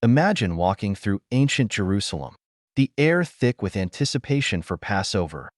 Imagine walking through ancient Jerusalem, the air thick with anticipation for Passover,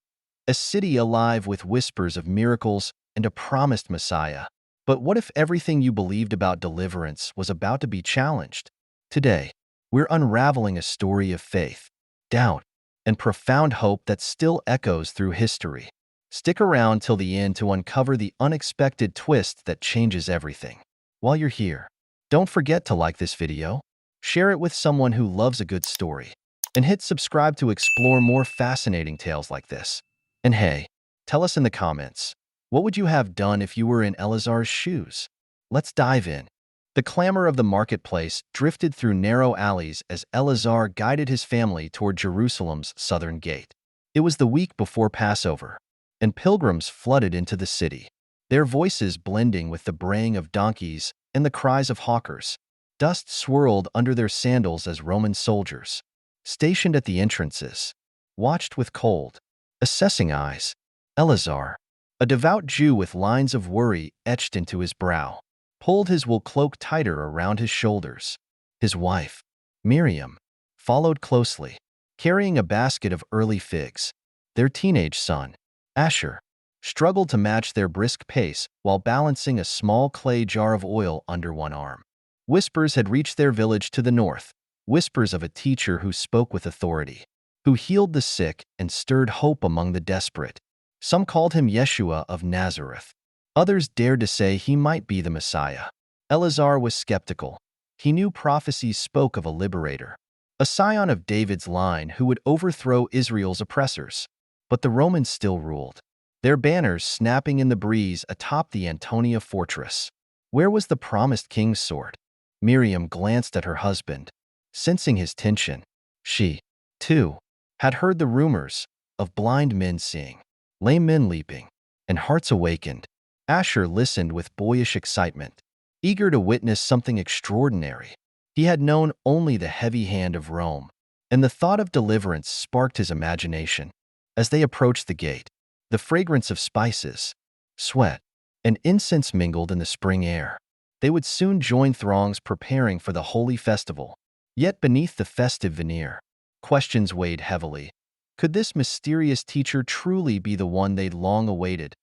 a city alive with whispers of miracles and a promised Messiah. But what if everything you believed about deliverance was about to be challenged? Today, we're unraveling a story of faith, doubt, and profound hope that still echoes through history. Stick around till the end to uncover the unexpected twist that changes everything. While you're here, don't forget to like this video, share it with someone who loves a good story, and hit subscribe to explore more fascinating tales like this. And hey, tell us in the comments, what would you have done if you were in Eleazar's shoes? Let's dive in. The clamor of the marketplace drifted through narrow alleys as Eleazar guided his family toward Jerusalem's southern gate. It was the week before Passover, and pilgrims flooded into the city, their voices blending with the braying of donkeys and the cries of hawkers. Dust swirled under their sandals as Roman soldiers, stationed at the entrances, watched with cold, assessing eyes. Eleazar, a devout Jew with lines of worry etched into his brow, pulled his wool cloak tighter around his shoulders. His wife, Miriam, followed closely, carrying a basket of early figs. Their teenage son, Asher, struggled to match their brisk pace while balancing a small clay jar of oil under one arm. Whispers had reached their village to the north, whispers of a teacher who spoke with authority, who healed the sick and stirred hope among the desperate. Some called him Yeshua of Nazareth. Others dared to say he might be the Messiah. Eleazar was skeptical. He knew prophecies spoke of a liberator, a scion of David's line who would overthrow Israel's oppressors. But the Romans still ruled, their banners snapping in the breeze atop the Antonia fortress. Where was the promised king's sword? Miriam glanced at her husband, sensing his tension. She, too, had heard the rumors of blind men seeing, lame men leaping, and hearts awakened. Asher listened with boyish excitement, eager to witness something extraordinary. He had known only the heavy hand of Rome, and the thought of deliverance sparked his imagination. As they approached the gate, the fragrance of spices, sweat, and incense mingled in the spring air. They would soon join throngs preparing for the holy festival. Yet beneath the festive veneer, questions weighed heavily. Could this mysterious teacher truly be the one they'd long awaited?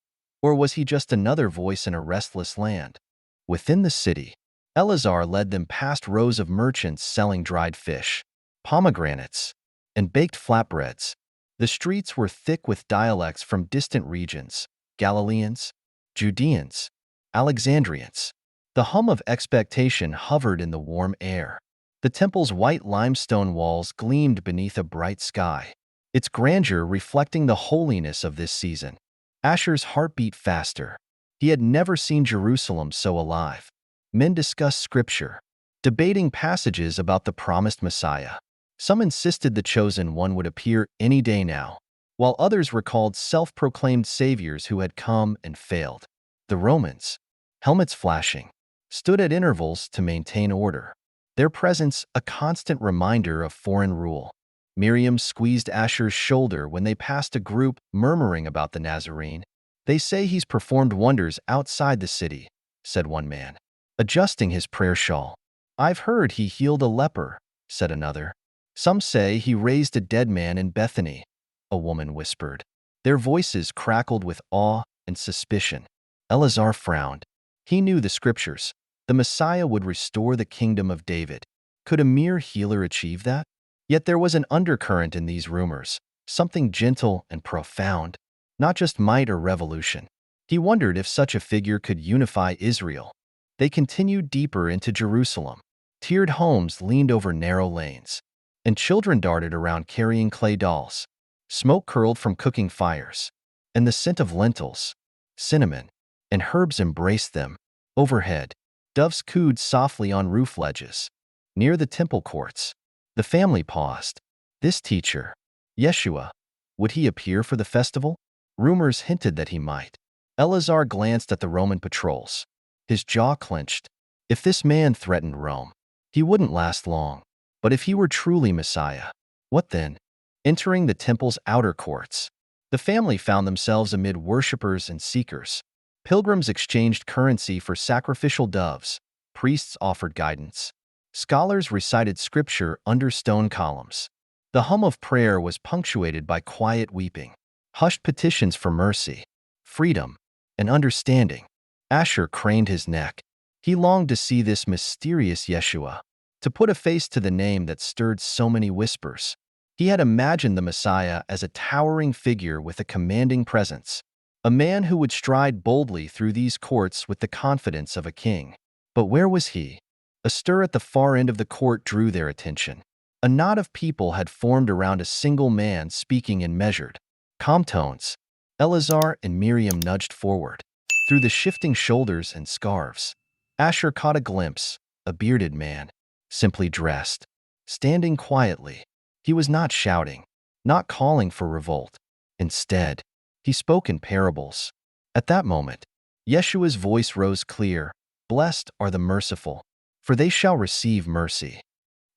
Or was he just another voice in a restless land? Within the city, Eleazar led them past rows of merchants selling dried fish, pomegranates, and baked flatbreads. The streets were thick with dialects from distant regions: Galileans, Judeans, Alexandrians. The hum of expectation hovered in the warm air. The temple's white limestone walls gleamed beneath a bright sky, its grandeur reflecting the holiness of this season. Asher's heart beat faster. He had never seen Jerusalem so alive. Men discussed scripture, debating passages about the promised Messiah. Some insisted the chosen one would appear any day now, while others recalled self-proclaimed saviors who had come and failed. The Romans, helmets flashing, stood at intervals to maintain order, their presence a constant reminder of foreign rule. Miriam squeezed Asher's shoulder when they passed a group murmuring about the Nazarene. "They say he's performed wonders outside the city," said one man, adjusting his prayer shawl. "I've heard he healed a leper," said another. "Some say he raised a dead man in Bethany," a woman whispered. Their voices crackled with awe and suspicion. Eleazar frowned. He knew the scriptures. The Messiah would restore the kingdom of David. Could a mere healer achieve that? Yet there was an undercurrent in these rumors, something gentle and profound, not just might or revolution. He wondered if such a figure could unify Israel. They continued deeper into Jerusalem. Tiered homes leaned over narrow lanes, and children darted around carrying clay dolls. Smoke curled from cooking fires, and the scent of lentils, cinnamon, and herbs embraced them. Overhead, doves cooed softly on roof ledges. Near the temple courts, the family paused. This teacher, Yeshua, would he appear for the festival? Rumors hinted that he might. Eleazar glanced at the Roman patrols. His jaw clenched. If this man threatened Rome, he wouldn't last long. But if he were truly Messiah, what then? Entering the temple's outer courts, the family found themselves amid worshippers and seekers. Pilgrims exchanged currency for sacrificial doves. Priests offered guidance. Scholars recited scripture under stone columns. The hum of prayer was punctuated by quiet weeping, hushed petitions for mercy, freedom, and understanding. Asher craned his neck. He longed to see this mysterious Yeshua, to put a face to the name that stirred so many whispers. He had imagined the Messiah as a towering figure with a commanding presence, a man who would stride boldly through these courts with the confidence of a king. But where was he? A stir at the far end of the court drew their attention. A knot of people had formed around a single man speaking in measured, calm tones. Eleazar and Miriam nudged forward. Through the shifting shoulders and scarves, Asher caught a glimpse, a bearded man, simply dressed, standing quietly. He was not shouting, not calling for revolt. Instead, he spoke in parables. At that moment, Yeshua's voice rose clear, "Blessed are the merciful, for they shall receive mercy."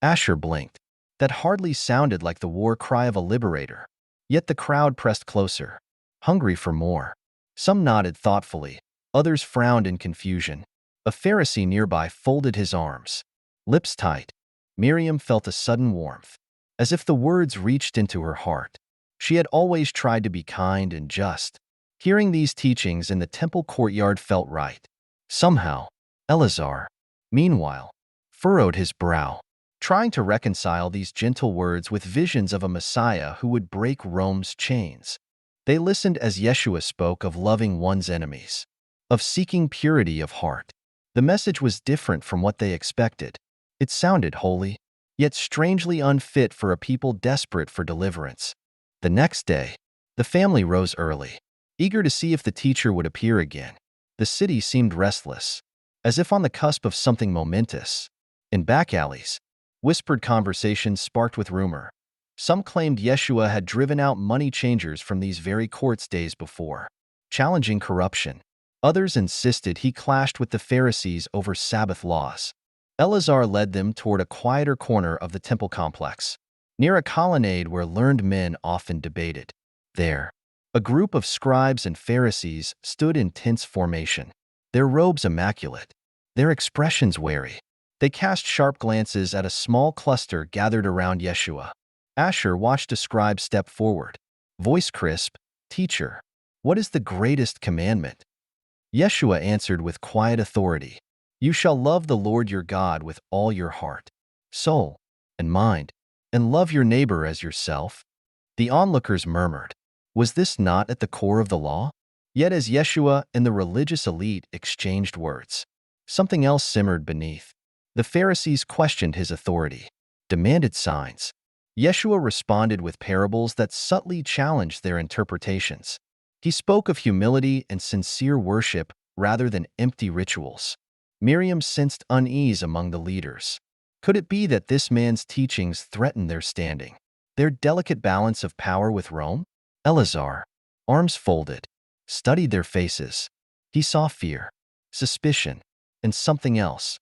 Asher blinked. That hardly sounded like the war cry of a liberator. Yet the crowd pressed closer, hungry for more. Some nodded thoughtfully, others frowned in confusion. A Pharisee nearby folded his arms, lips tight. Miriam felt a sudden warmth, as if the words reached into her heart. She had always tried to be kind and just. Hearing these teachings in the temple courtyard felt right. Somehow, Eleazar, meanwhile, furrowed his brow, trying to reconcile these gentle words with visions of a Messiah who would break Rome's chains. They listened as Yeshua spoke of loving one's enemies, of seeking purity of heart. The message was different from what they expected. It sounded holy, yet strangely unfit for a people desperate for deliverance. The next day, the family rose early, eager to see if the teacher would appear again. The city seemed restless, as if on the cusp of something momentous. In back alleys, whispered conversations sparked with rumor. Some claimed Yeshua had driven out money changers from these very courts days before, challenging corruption. Others insisted he clashed with the Pharisees over Sabbath laws. Eleazar led them toward a quieter corner of the temple complex, near a colonnade where learned men often debated. There, a group of scribes and Pharisees stood in tense formation, their robes immaculate, their expressions wary. They cast sharp glances at a small cluster gathered around Yeshua. Asher watched a scribe step forward, voice crisp, "Teacher, what is the greatest commandment?" Yeshua answered with quiet authority, "You shall love the Lord your God with all your heart, soul, and mind, and love your neighbor as yourself." The onlookers murmured, was this not at the core of the law? Yet as Yeshua and the religious elite exchanged words, something else simmered beneath. The Pharisees questioned his authority, demanded signs. Yeshua responded with parables that subtly challenged their interpretations. He spoke of humility and sincere worship rather than empty rituals. Miriam sensed unease among the leaders. Could it be that this man's teachings threatened their standing, their delicate balance of power with Rome? Eleazar, arms folded, studied their faces. He saw fear, suspicion, and something else,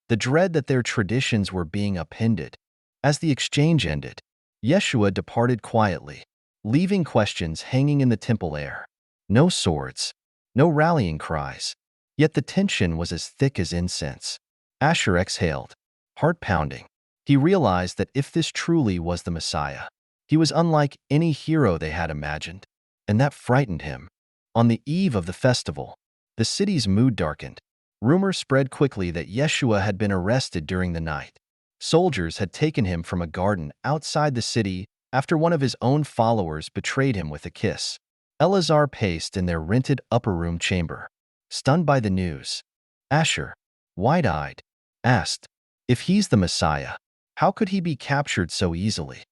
the dread that their traditions were being upended. As the exchange ended, Yeshua departed quietly, leaving questions hanging in the temple air. No swords, no rallying cries, yet the tension was as thick as incense. Asher exhaled, heart pounding. He realized that if this truly was the Messiah, he was unlike any hero they had imagined, and that frightened him. On the eve of the festival, the city's mood darkened. Rumors spread quickly that Yeshua had been arrested during the night. Soldiers had taken him from a garden outside the city after one of his own followers betrayed him with a kiss. Eleazar paced in their rented upper room chamber, stunned by the news. Asher, wide-eyed, asked, if he's the Messiah, how could he be captured so easily?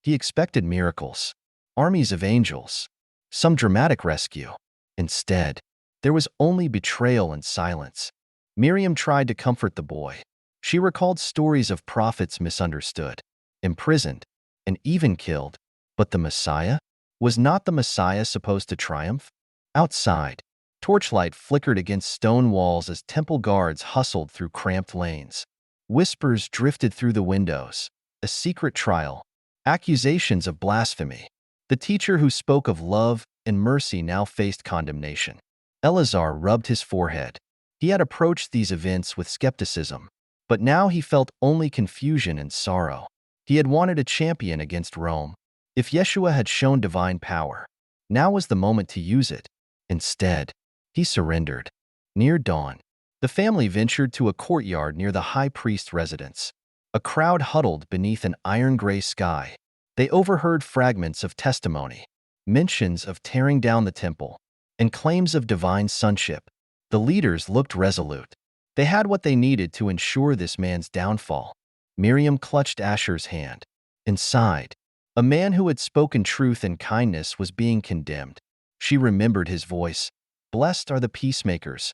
He expected miracles, armies of angels, some dramatic rescue. Instead, there was only betrayal and silence. Miriam tried to comfort the boy. She recalled stories of prophets misunderstood, imprisoned, and even killed. But the Messiah? Was not the Messiah supposed to triumph? Outside, torchlight flickered against stone walls as temple guards hustled through cramped lanes. Whispers drifted through the windows. A secret trial. Accusations of blasphemy. The teacher who spoke of love and mercy now faced condemnation. Eleazar rubbed his forehead. He had approached these events with skepticism, But now he felt only confusion and sorrow. He had wanted a champion against Rome. If Yeshua had shown divine power, now was the moment to use it. Instead, he surrendered. Near dawn, the family ventured to a courtyard near the high priest's residence. A crowd huddled beneath an iron-gray sky. They overheard fragments of testimony, mentions of tearing down the temple, and claims of divine sonship. The leaders looked resolute. They had what they needed to ensure this man's downfall. Miriam clutched Asher's hand. Inside, a man who had spoken truth and kindness was being condemned. She remembered his voice. "Blessed are the peacemakers."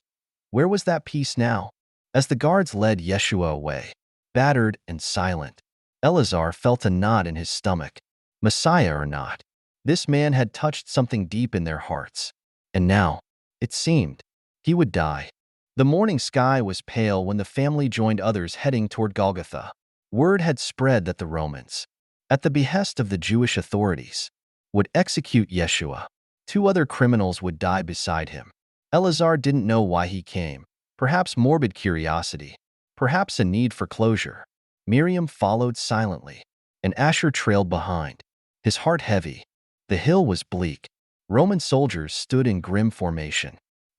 Where was that peace now? As the guards led Yeshua away, battered and silent, Eleazar felt a knot in his stomach. Messiah or not, this man had touched something deep in their hearts. And now, it seemed, he would die. The morning sky was pale when the family joined others heading toward Golgotha. Word had spread that the Romans, at the behest of the Jewish authorities, would execute Yeshua. 2 other criminals would die beside him. Eleazar didn't know why he came. Perhaps morbid curiosity. Perhaps a need for closure. Miriam followed silently, and Asher trailed behind, his heart heavy. The hill was bleak. Roman soldiers stood in grim formation.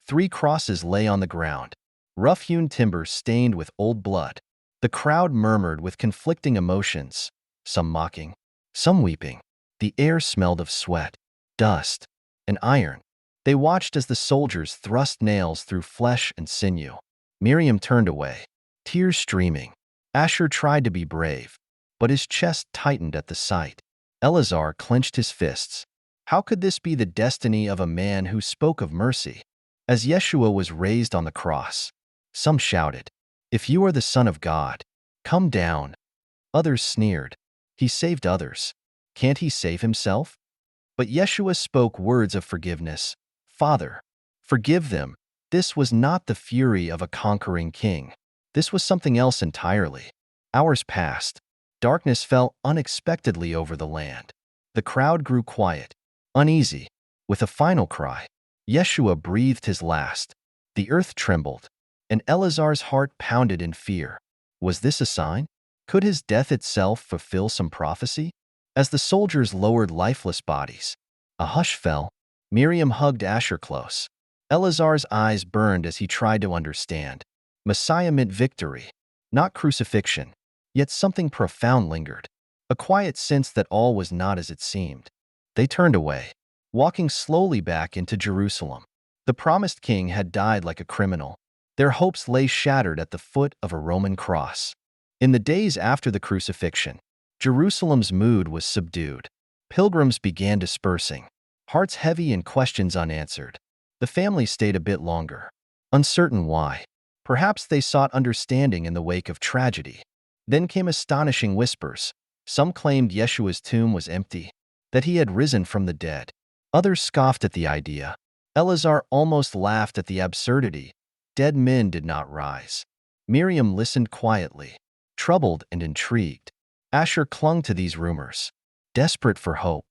3 crosses lay on the ground, rough-hewn timber stained with old blood. The crowd murmured with conflicting emotions, some mocking, some weeping. The air smelled of sweat, dust, and iron. They watched as the soldiers thrust nails through flesh and sinew. Miriam turned away, tears streaming. Asher tried to be brave, but his chest tightened at the sight. Eleazar clenched his fists. How could this be the destiny of a man who spoke of mercy? As Yeshua was raised on the cross, some shouted, "If you are the Son of God, come down." Others sneered, "He saved others. Can't he save himself?" But Yeshua spoke words of forgiveness. "Father, forgive them." This was not the fury of a conquering king. This was something else entirely. Hours passed. Darkness fell unexpectedly over the land. The crowd grew quiet, uneasy. With a final cry, Yeshua breathed his last. The earth trembled, and Eleazar's heart pounded in fear. Was this a sign? Could his death itself fulfill some prophecy? As the soldiers lowered lifeless bodies, a hush fell. Miriam hugged Asher close. Eleazar's eyes burned as he tried to understand. Messiah meant victory, not crucifixion. Yet something profound lingered, a quiet sense that all was not as it seemed. They turned away, walking slowly back into Jerusalem. The promised king had died like a criminal. Their hopes lay shattered at the foot of a Roman cross. In the days after the crucifixion, Jerusalem's mood was subdued. Pilgrims began dispersing, hearts heavy and questions unanswered. The family stayed a bit longer, uncertain why. Perhaps they sought understanding in the wake of tragedy. Then came astonishing whispers. Some claimed Yeshua's tomb was empty, that he had risen from the dead. Others scoffed at the idea. Eleazar almost laughed at the absurdity. Dead men did not rise. Miriam listened quietly, troubled and intrigued. Asher clung to these rumors, desperate for hope.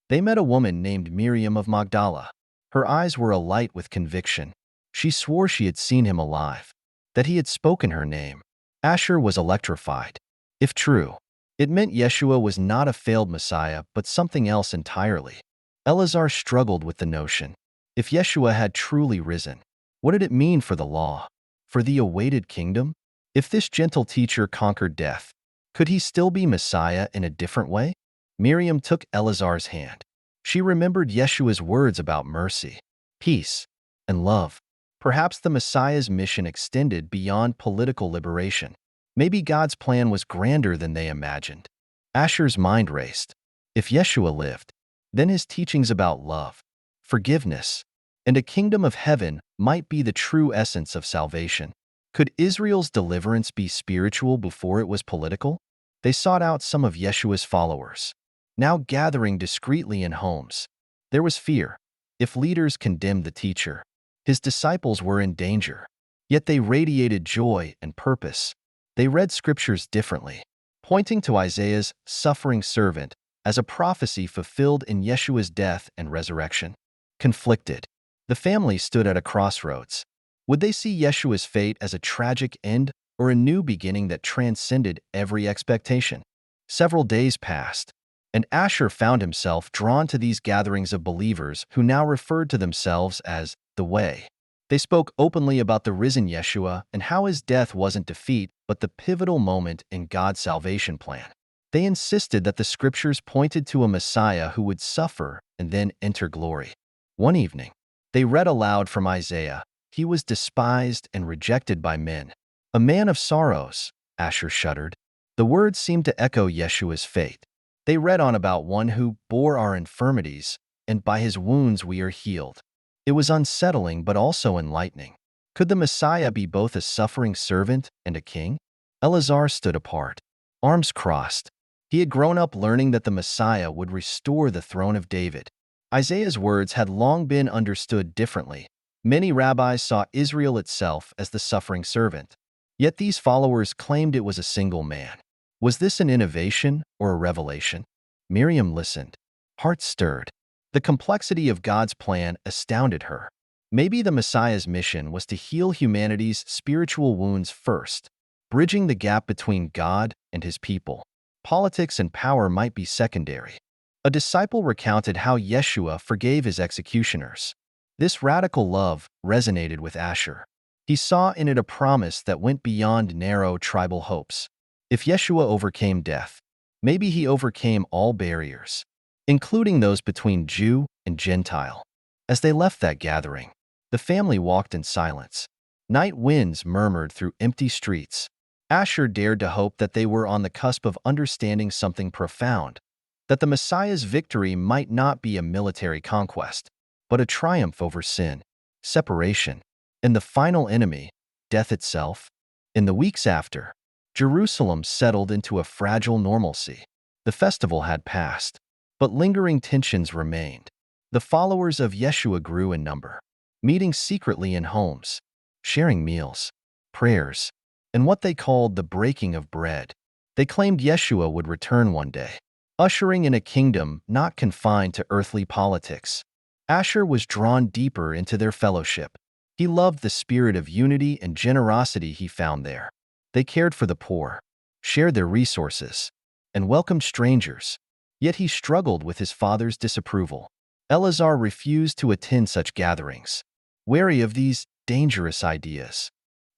They met a woman named Miriam of Magdala. Her eyes were alight with conviction. She swore she had seen him alive, that he had spoken her name. Asher was electrified. If true, it meant Yeshua was not a failed Messiah, but something else entirely. Eleazar struggled with the notion. If Yeshua had truly risen, what did it mean for the law? For the awaited kingdom? If this gentle teacher conquered death, could he still be Messiah in a different way? Miriam took Eleazar's hand. She remembered Yeshua's words about mercy, peace, and love. Perhaps the Messiah's mission extended beyond political liberation. Maybe God's plan was grander than they imagined. Asher's mind raced. If Yeshua lived, then his teachings about love, forgiveness, and a kingdom of heaven might be the true essence of salvation. Could Israel's deliverance be spiritual before it was political? They sought out some of Yeshua's followers, now gathering discreetly in homes. There was fear. If leaders condemned the teacher, his disciples were in danger. Yet they radiated joy and purpose. They read scriptures differently, pointing to Isaiah's suffering servant as a prophecy fulfilled in Yeshua's death and resurrection. Conflicted, the family stood at a crossroads. Would they see Yeshua's fate as a tragic end or a new beginning that transcended every expectation? Several days passed, and Asher found himself drawn to these gatherings of believers who now referred to themselves as the Way. They spoke openly about the risen Yeshua and how his death wasn't defeat, but the pivotal moment in God's salvation plan. They insisted that the scriptures pointed to a Messiah who would suffer and then enter glory. One evening, they read aloud from Isaiah. He was despised and rejected by men, a man of sorrows. Asher shuddered. The words seemed to echo Yeshua's fate. They read on about one who bore our infirmities, and by his wounds we are healed. It was unsettling but also enlightening. Could the Messiah be both a suffering servant and a king? Eleazar stood apart, arms crossed. He had grown up learning that the Messiah would restore the throne of David. Isaiah's words had long been understood differently. Many rabbis saw Israel itself as the suffering servant. Yet these followers claimed it was a single man. Was this an innovation or a revelation? Miriam listened, heart stirred. The complexity of God's plan astounded her. Maybe the Messiah's mission was to heal humanity's spiritual wounds first, bridging the gap between God and his people. Politics and power might be secondary. A disciple recounted how Yeshua forgave his executioners. This radical love resonated with Asher. He saw in it a promise that went beyond narrow tribal hopes. If Yeshua overcame death, maybe he overcame all barriers, including those between Jew and Gentile. As they left that gathering, the family walked in silence. Night winds murmured through empty streets. Asher dared to hope that they were on the cusp of understanding something profound, that the Messiah's victory might not be a military conquest, but a triumph over sin, separation, and the final enemy, death itself. In the weeks after, Jerusalem settled into a fragile normalcy. The festival had passed, but lingering tensions remained. The followers of Yeshua grew in number, meeting secretly in homes, sharing meals, prayers, and what they called the breaking of bread. They claimed Yeshua would return one day, ushering in a kingdom not confined to earthly politics. Asher was drawn deeper into their fellowship. He loved the spirit of unity and generosity he found there. They cared for the poor, shared their resources, and welcomed strangers. Yet he struggled with his father's disapproval. Eleazar refused to attend such gatherings, wary of these dangerous ideas.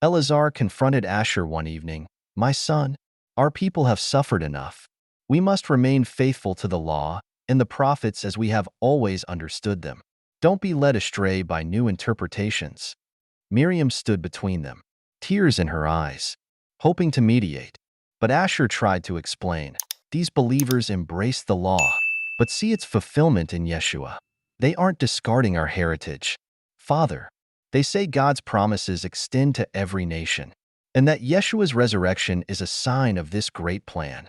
Eleazar confronted Asher one evening. "My son, our people have suffered enough. We must remain faithful to the law and the prophets as we have always understood them. Don't be led astray by new interpretations." Miriam stood between them, tears in her eyes, hoping to mediate. But Asher tried to explain. These believers embrace the law, but see its fulfillment in Yeshua. They aren't discarding our heritage. Father, they say God's promises extend to every nation, and that Yeshua's resurrection is a sign of this great plan.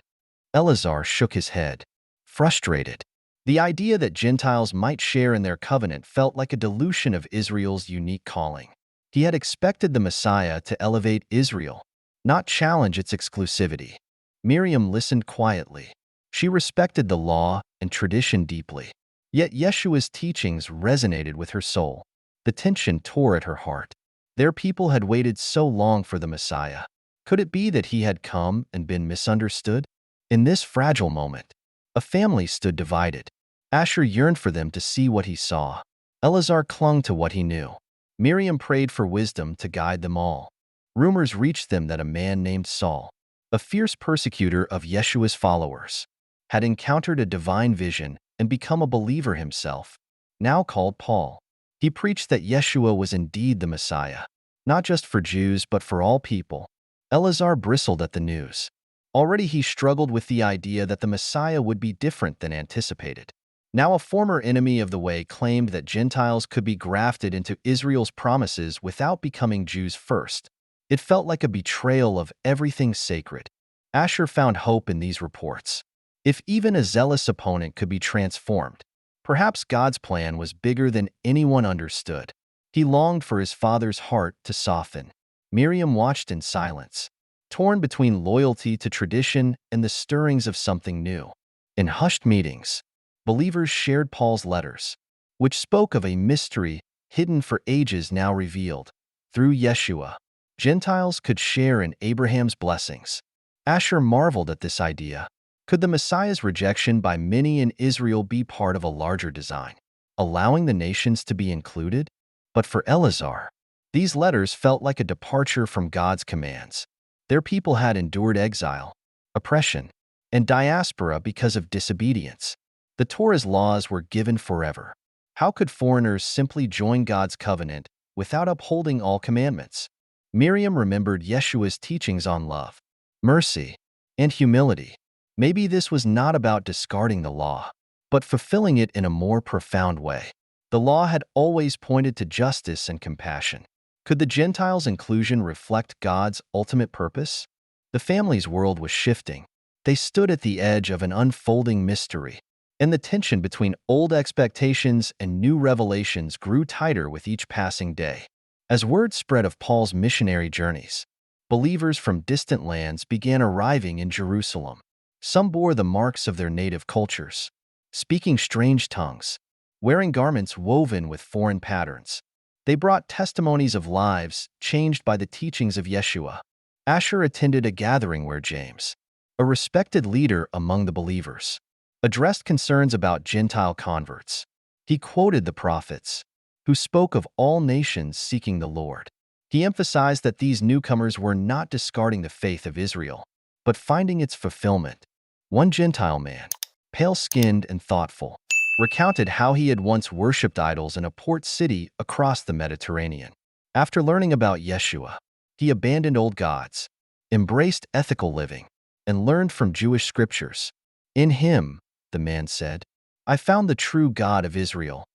Eleazar shook his head, frustrated. The idea that Gentiles might share in their covenant felt like a dilution of Israel's unique calling. He had expected the Messiah to elevate Israel, not challenge its exclusivity. Miriam listened quietly. She respected the law and tradition deeply. Yet Yeshua's teachings resonated with her soul. The tension tore at her heart. Their people had waited so long for the Messiah. Could it be that he had come and been misunderstood? In this fragile moment, a family stood divided. Asher yearned for them to see what he saw. Eleazar clung to what he knew. Miriam prayed for wisdom to guide them all. Rumors reached them that a man named Saul, a fierce persecutor of Yeshua's followers, had encountered a divine vision and become a believer himself, now called Paul. He preached that Yeshua was indeed the Messiah, not just for Jews but for all people. Eleazar bristled at the news. Already he struggled with the idea that the Messiah would be different than anticipated. Now a former enemy of the way claimed that Gentiles could be grafted into Israel's promises without becoming Jews first. It felt like a betrayal of everything sacred. Asher found hope in these reports. If even a zealous opponent could be transformed, perhaps God's plan was bigger than anyone understood. He longed for his father's heart to soften. Miriam watched in silence, torn between loyalty to tradition and the stirrings of something new. In hushed meetings, believers shared Paul's letters, which spoke of a mystery hidden for ages now revealed. Through Yeshua, Gentiles could share in Abraham's blessings. Asher marveled at this idea. Could the Messiah's rejection by many in Israel be part of a larger design, allowing the nations to be included? But for Eleazar, these letters felt like a departure from God's commands. Their people had endured exile, oppression, and diaspora because of disobedience. The Torah's laws were given forever. How could foreigners simply join God's covenant without upholding all commandments? Miriam remembered Yeshua's teachings on love, mercy, and humility. Maybe this was not about discarding the law, but fulfilling it in a more profound way. The law had always pointed to justice and compassion. Could the Gentiles' inclusion reflect God's ultimate purpose? The family's world was shifting. They stood at the edge of an unfolding mystery, and the tension between old expectations and new revelations grew tighter with each passing day. As word spread of Paul's missionary journeys, believers from distant lands began arriving in Jerusalem. Some bore the marks of their native cultures, speaking strange tongues, wearing garments woven with foreign patterns. They brought testimonies of lives changed by the teachings of Yeshua. Asher attended a gathering where James, a respected leader among the believers, addressed concerns about Gentile converts. He quoted the prophets, who spoke of all nations seeking the Lord. He emphasized that these newcomers were not discarding the faith of Israel, but finding its fulfillment. One Gentile man, pale-skinned and thoughtful, recounted how he had once worshipped idols in a port city across the Mediterranean. After learning about Yeshua, he abandoned old gods, embraced ethical living, and learned from Jewish scriptures. In him, the man said, I found the true God of Israel.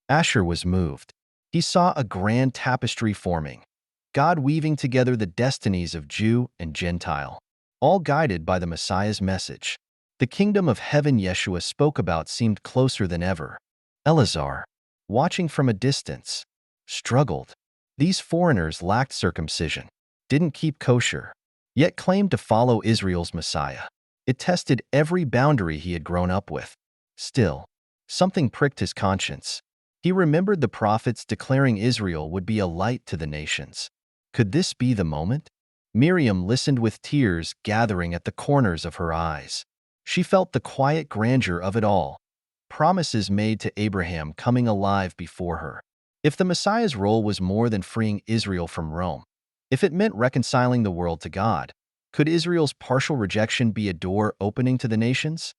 Asher was moved. He saw a grand tapestry forming, God weaving together the destinies of Jew and Gentile, all guided by the Messiah's message. The kingdom of heaven Yeshua spoke about seemed closer than ever. Eleazar, watching from a distance, struggled. These foreigners lacked circumcision, didn't keep kosher, yet claimed to follow Israel's Messiah. It tested every boundary he had grown up with. Still, something pricked his conscience. He remembered the prophets declaring Israel would be a light to the nations. Could this be the moment? Miriam listened with tears gathering at the corners of her eyes. She felt the quiet grandeur of it all, promises made to Abraham coming alive before her. If the Messiah's role was more than freeing Israel from Rome, if it meant reconciling the world to God, could Israel's partial rejection be a door opening to the nations?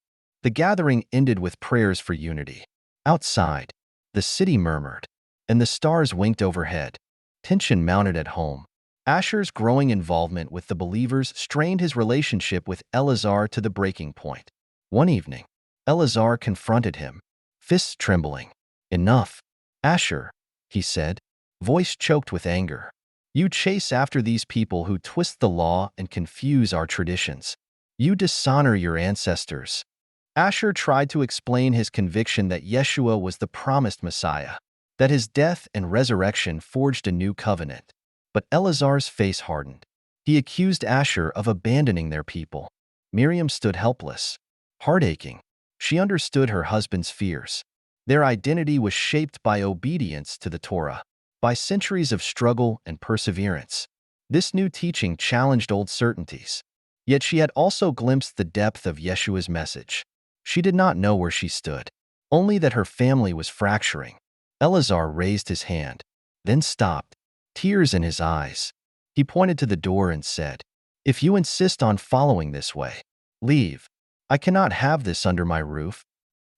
The gathering ended with prayers for unity. Outside, the city murmured, and the stars winked overhead. Tension mounted at home. Asher's growing involvement with the believers strained his relationship with Eleazar to the breaking point. One evening, Eleazar confronted him, fists trembling. Enough, Asher, he said, voice choked with anger. You chase after these people who twist the law and confuse our traditions. You dishonor your ancestors. Asher tried to explain his conviction that Yeshua was the promised Messiah, that his death and resurrection forged a new covenant. But Eleazar's face hardened. He accused Asher of abandoning their people. Miriam stood helpless, heart-aching. She understood her husband's fears. Their identity was shaped by obedience to the Torah, by centuries of struggle and perseverance. This new teaching challenged old certainties. Yet she had also glimpsed the depth of Yeshua's message. She did not know where she stood, only that her family was fracturing. Eleazar raised his hand, then stopped, tears in his eyes. He pointed to the door and said, If you insist on following this way, leave. I cannot have this under my roof.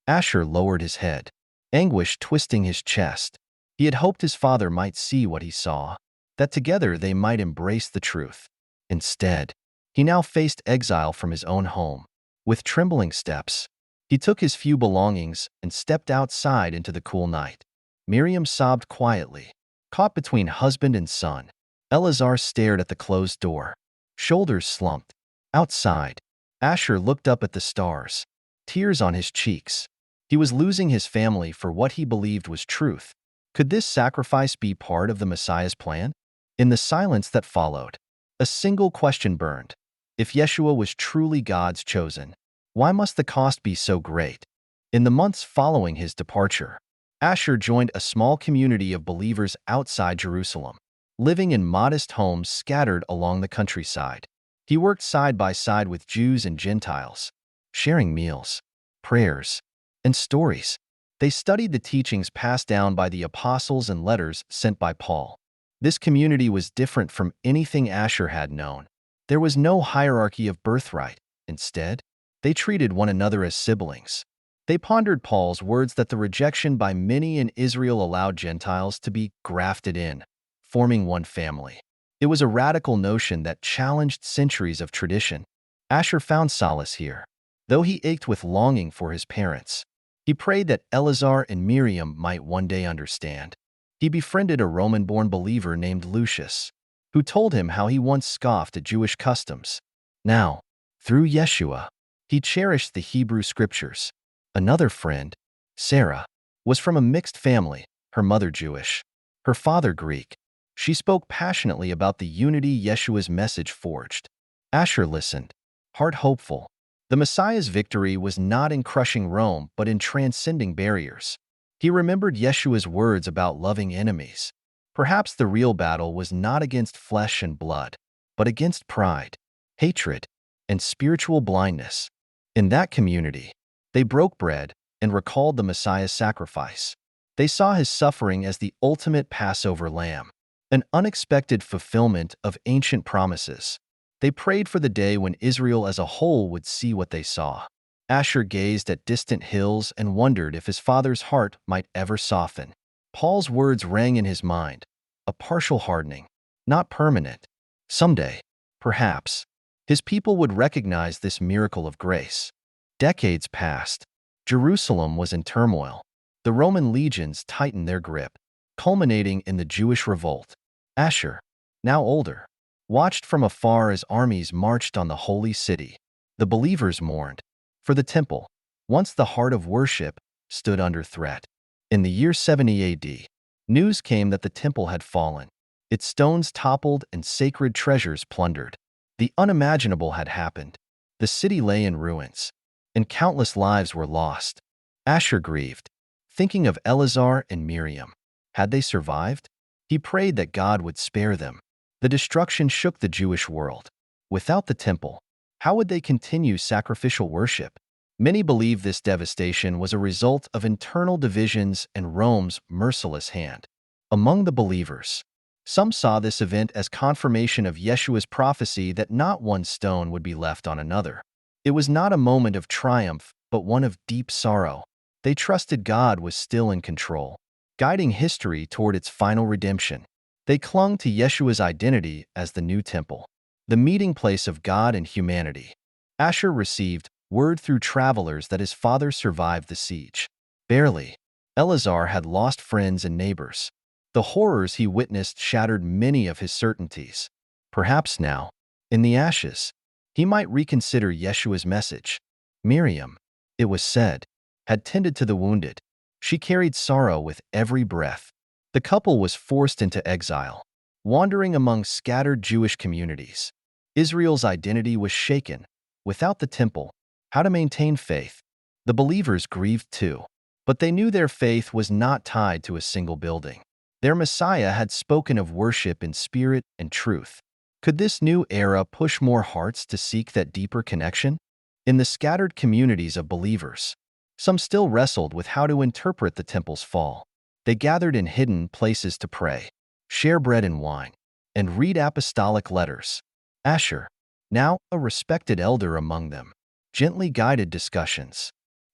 Asher lowered his head, anguish twisting his chest. He had hoped his father might see what he saw, that together they might embrace the truth. Instead, he now faced exile from his own home. With trembling steps, he took his few belongings and stepped outside into the cool night. Miriam sobbed quietly, caught between husband and son. Eleazar stared at the closed door, shoulders slumped. Outside, Asher looked up at the stars, tears on his cheeks. He was losing his family for what he believed was truth. Could this sacrifice be part of the Messiah's plan? In the silence that followed, a single question burned. If Yeshua was truly God's chosen, why must the cost be so great? In the months following his departure, Asher joined a small community of believers outside Jerusalem. living in modest homes scattered along the countryside. He worked side by side with Jews and Gentiles, sharing meals, prayers, and stories. They studied the teachings passed down by the apostles and letters sent by Paul. This community was different from anything Asher had known. There was no hierarchy of birthright. Instead, they treated one another as siblings. They pondered Paul's words that the rejection by many in Israel allowed Gentiles to be grafted in, forming one family. It was a radical notion that challenged centuries of tradition. Asher found solace here. Though he ached with longing for his parents, he prayed that Eleazar and Miriam might one day understand. He befriended a Roman-born believer named Lucius, who told him how he once scoffed at Jewish customs. Now, through Yeshua, he cherished the Hebrew scriptures. Another friend, Sarah, was from a mixed family, her mother Jewish, her father Greek. She spoke passionately about the unity Yeshua's message forged. Asher listened, heart hopeful. The Messiah's victory was not in crushing Rome, but in transcending barriers. He remembered Yeshua's words about loving enemies. Perhaps the real battle was not against flesh and blood, but against pride, hatred, and spiritual blindness. In that community, they broke bread and recalled the Messiah's sacrifice. They saw his suffering as the ultimate Passover lamb, an unexpected fulfillment of ancient promises. They prayed for the day when Israel as a whole would see what they saw. Asher gazed at distant hills and wondered if his father's heart might ever soften. Paul's words rang in his mind, a partial hardening, not permanent. Someday, perhaps, his people would recognize this miracle of grace. Decades passed. Jerusalem was in turmoil. The Roman legions tightened their grip, culminating in the Jewish revolt. Asher, now older, watched from afar as armies marched on the holy city. The believers mourned, for the temple, once the heart of worship, stood under threat. In the year 70 AD, news came that the temple had fallen. Its stones toppled and sacred treasures plundered. The unimaginable had happened. The city lay in ruins, and countless lives were lost. Asher grieved, thinking of Eleazar and Miriam. Had they survived? He prayed that God would spare them. The destruction shook the Jewish world. Without the temple, how would they continue sacrificial worship? Many believe this devastation was a result of internal divisions and Rome's merciless hand. Among the believers, some saw this event as confirmation of Yeshua's prophecy that not one stone would be left on another. It was not a moment of triumph, but one of deep sorrow. They trusted God was still in control, guiding history toward its final redemption. They clung to Yeshua's identity as the new temple, the meeting place of God and humanity. Asher received word through travelers that his father survived the siege. Barely. Eleazar had lost friends and neighbors. The horrors he witnessed shattered many of his certainties. Perhaps now, in the ashes, he might reconsider Yeshua's message. Miriam, it was said, had tended to the wounded. She carried sorrow with every breath. The couple was forced into exile, wandering among scattered Jewish communities. Israel's identity was shaken. Without the temple, how to maintain faith? The believers grieved too, but they knew their faith was not tied to a single building. Their Messiah had spoken of worship in spirit and truth. Could this new era push more hearts to seek that deeper connection? In the scattered communities of believers, some still wrestled with how to interpret the temple's fall. They gathered in hidden places to pray, share bread and wine, and read apostolic letters. Asher, now a respected elder among them, gently guided discussions.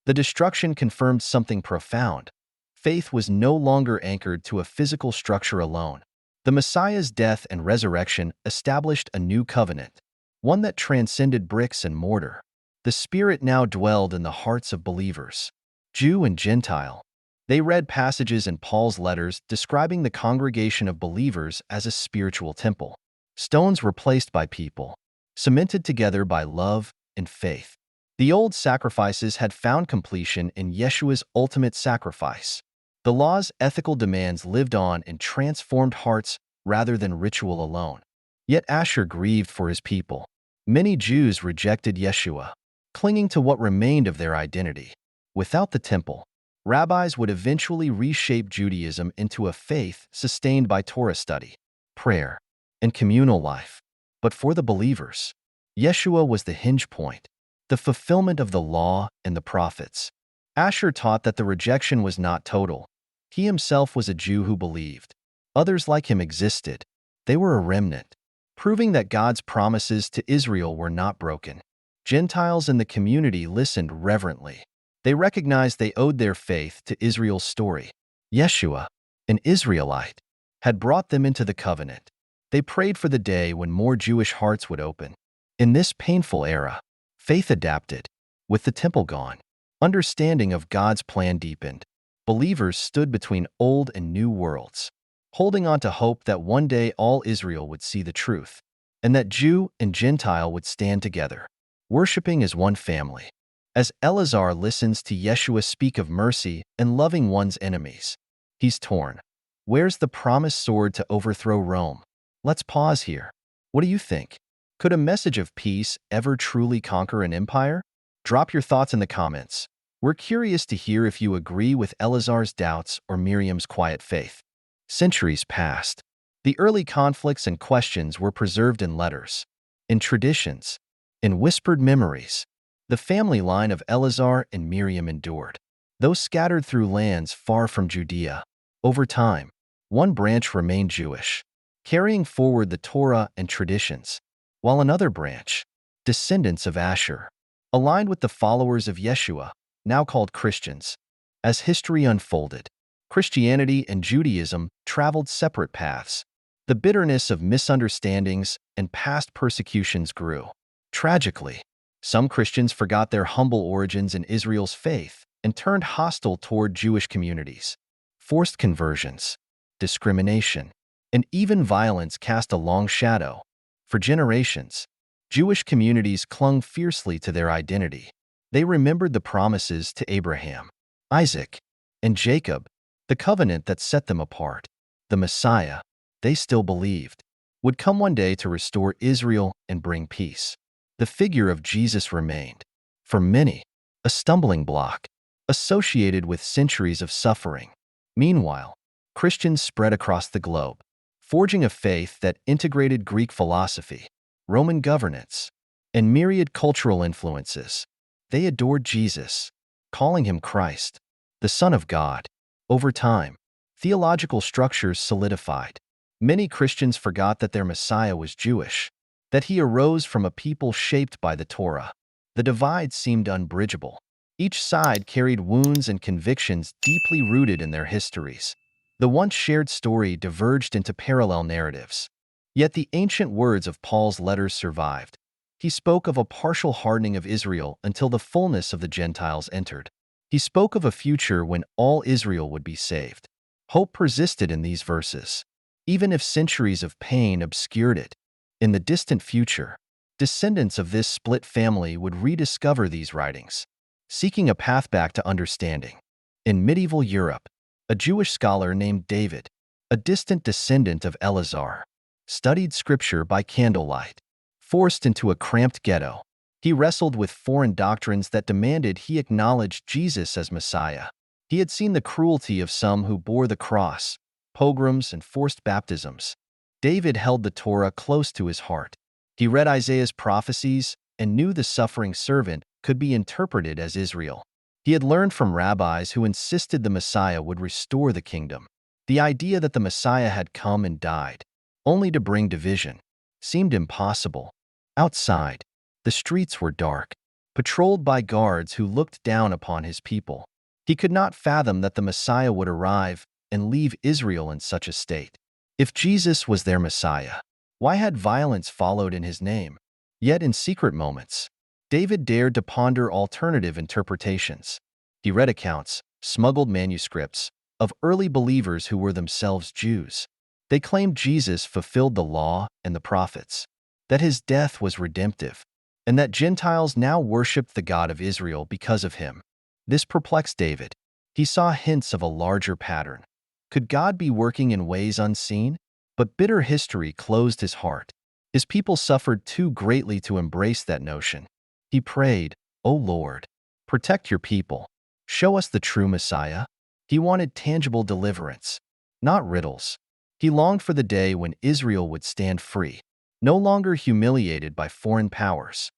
The destruction confirmed something profound. Faith was no longer anchored to a physical structure alone. The Messiah's death and resurrection established a new covenant, one that transcended bricks and mortar. The Spirit now dwelled in the hearts of believers, Jew and Gentile. They read passages in Paul's letters describing the congregation of believers as a spiritual temple. Stones replaced by people, cemented together by love and faith. The old sacrifices had found completion in Yeshua's ultimate sacrifice. The law's ethical demands lived on in transformed hearts rather than ritual alone. Yet Asher grieved for his people. Many Jews rejected Yeshua, clinging to what remained of their identity. Without the temple, rabbis would eventually reshape Judaism into a faith sustained by Torah study. prayer, and communal life. But for the believers, Yeshua was the hinge point, the fulfillment of the law and the prophets. Asher taught that the rejection was not total. He himself was a Jew who believed. Others like him existed. They were a remnant, proving that God's promises to Israel were not broken. Gentiles in the community listened reverently. They recognized they owed their faith to Israel's story. Yeshua, an Israelite, had brought them into the covenant. They prayed for the day when more Jewish hearts would open. In this painful era, faith adapted. With the temple gone, understanding of God's plan deepened. Believers stood between old and new worlds, holding on to hope that one day all Israel would see the truth, and that Jew and Gentile would stand together, worshiping as one family. As Eleazar listens to Yeshua speak of mercy and loving one's enemies, he's torn. Where's the promised sword to overthrow Rome? Let's pause here. What do you think? Could a message of peace ever truly conquer an empire? Drop your thoughts in the comments. We're curious to hear if you agree with Eleazar's doubts or Miriam's quiet faith. Centuries passed. The early conflicts and questions were preserved in letters, in traditions, in whispered memories. The family line of Eleazar and Miriam endured, though scattered through lands far from Judea. Over time, one branch remained Jewish, carrying forward the Torah and traditions, while another branch, descendants of Asher, aligned with the followers of Yeshua, now called Christians. As history unfolded, Christianity and Judaism traveled separate paths. The bitterness of misunderstandings and past persecutions grew. Tragically, some Christians forgot their humble origins in Israel's faith and turned hostile toward Jewish communities. Forced conversions, discrimination, and even violence cast a long shadow. For generations, Jewish communities clung fiercely to their identity. They remembered the promises to Abraham, Isaac, and Jacob, the covenant that set them apart. The Messiah, they still believed, would come one day to restore Israel and bring peace. The figure of Jesus remained, for many, a stumbling block, associated with centuries of suffering. Meanwhile, Christians spread across the globe, forging a faith that integrated Greek philosophy, Roman governance, and myriad cultural influences. They adored Jesus, calling him Christ, the Son of God. Over time, theological structures solidified. Many Christians forgot that their Messiah was Jewish, that he arose from a people shaped by the Torah. The divide seemed unbridgeable. Each side carried wounds and convictions deeply rooted in their histories. The once shared story diverged into parallel narratives. Yet the ancient words of Paul's letters survived. He spoke of a partial hardening of Israel until the fullness of the Gentiles entered. He spoke of a future when all Israel would be saved. Hope persisted in these verses, even if centuries of pain obscured it. In the distant future, descendants of this split family would rediscover these writings, seeking a path back to understanding. In medieval Europe, a Jewish scholar named David, a distant descendant of Eleazar, studied scripture by candlelight. Forced into a cramped ghetto, he wrestled with foreign doctrines that demanded he acknowledge Jesus as Messiah. He had seen the cruelty of some who bore the cross, pogroms, and forced baptisms. David held the Torah close to his heart. He read Isaiah's prophecies and knew the suffering servant could be interpreted as Israel. He had learned from rabbis who insisted the Messiah would restore the kingdom. The idea that the Messiah had come and died, only to bring division, seemed impossible. Outside, the streets were dark, patrolled by guards who looked down upon his people. He could not fathom that the Messiah would arrive and leave Israel in such a state. If Jesus was their Messiah, why had violence followed in his name? Yet in secret moments, David dared to ponder alternative interpretations. He read accounts, smuggled manuscripts, of early believers who were themselves Jews. They claimed Jesus fulfilled the law and the prophets, that his death was redemptive, and that Gentiles now worshiped the God of Israel because of him. This perplexed David. He saw hints of a larger pattern. Could God be working in ways unseen? But bitter history closed his heart. His people suffered too greatly to embrace that notion. He prayed, "O Lord, protect your people. Show us the true Messiah." He wanted tangible deliverance, not riddles. He longed for the day when Israel would stand free, no longer humiliated by foreign powers.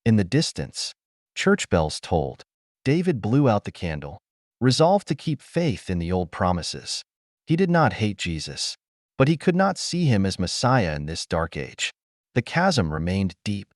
In the distance, church bells tolled. David blew out the candle, resolved to keep faith in the old promises. He did not hate Jesus, but he could not see him as Messiah in this dark age. The chasm remained deep.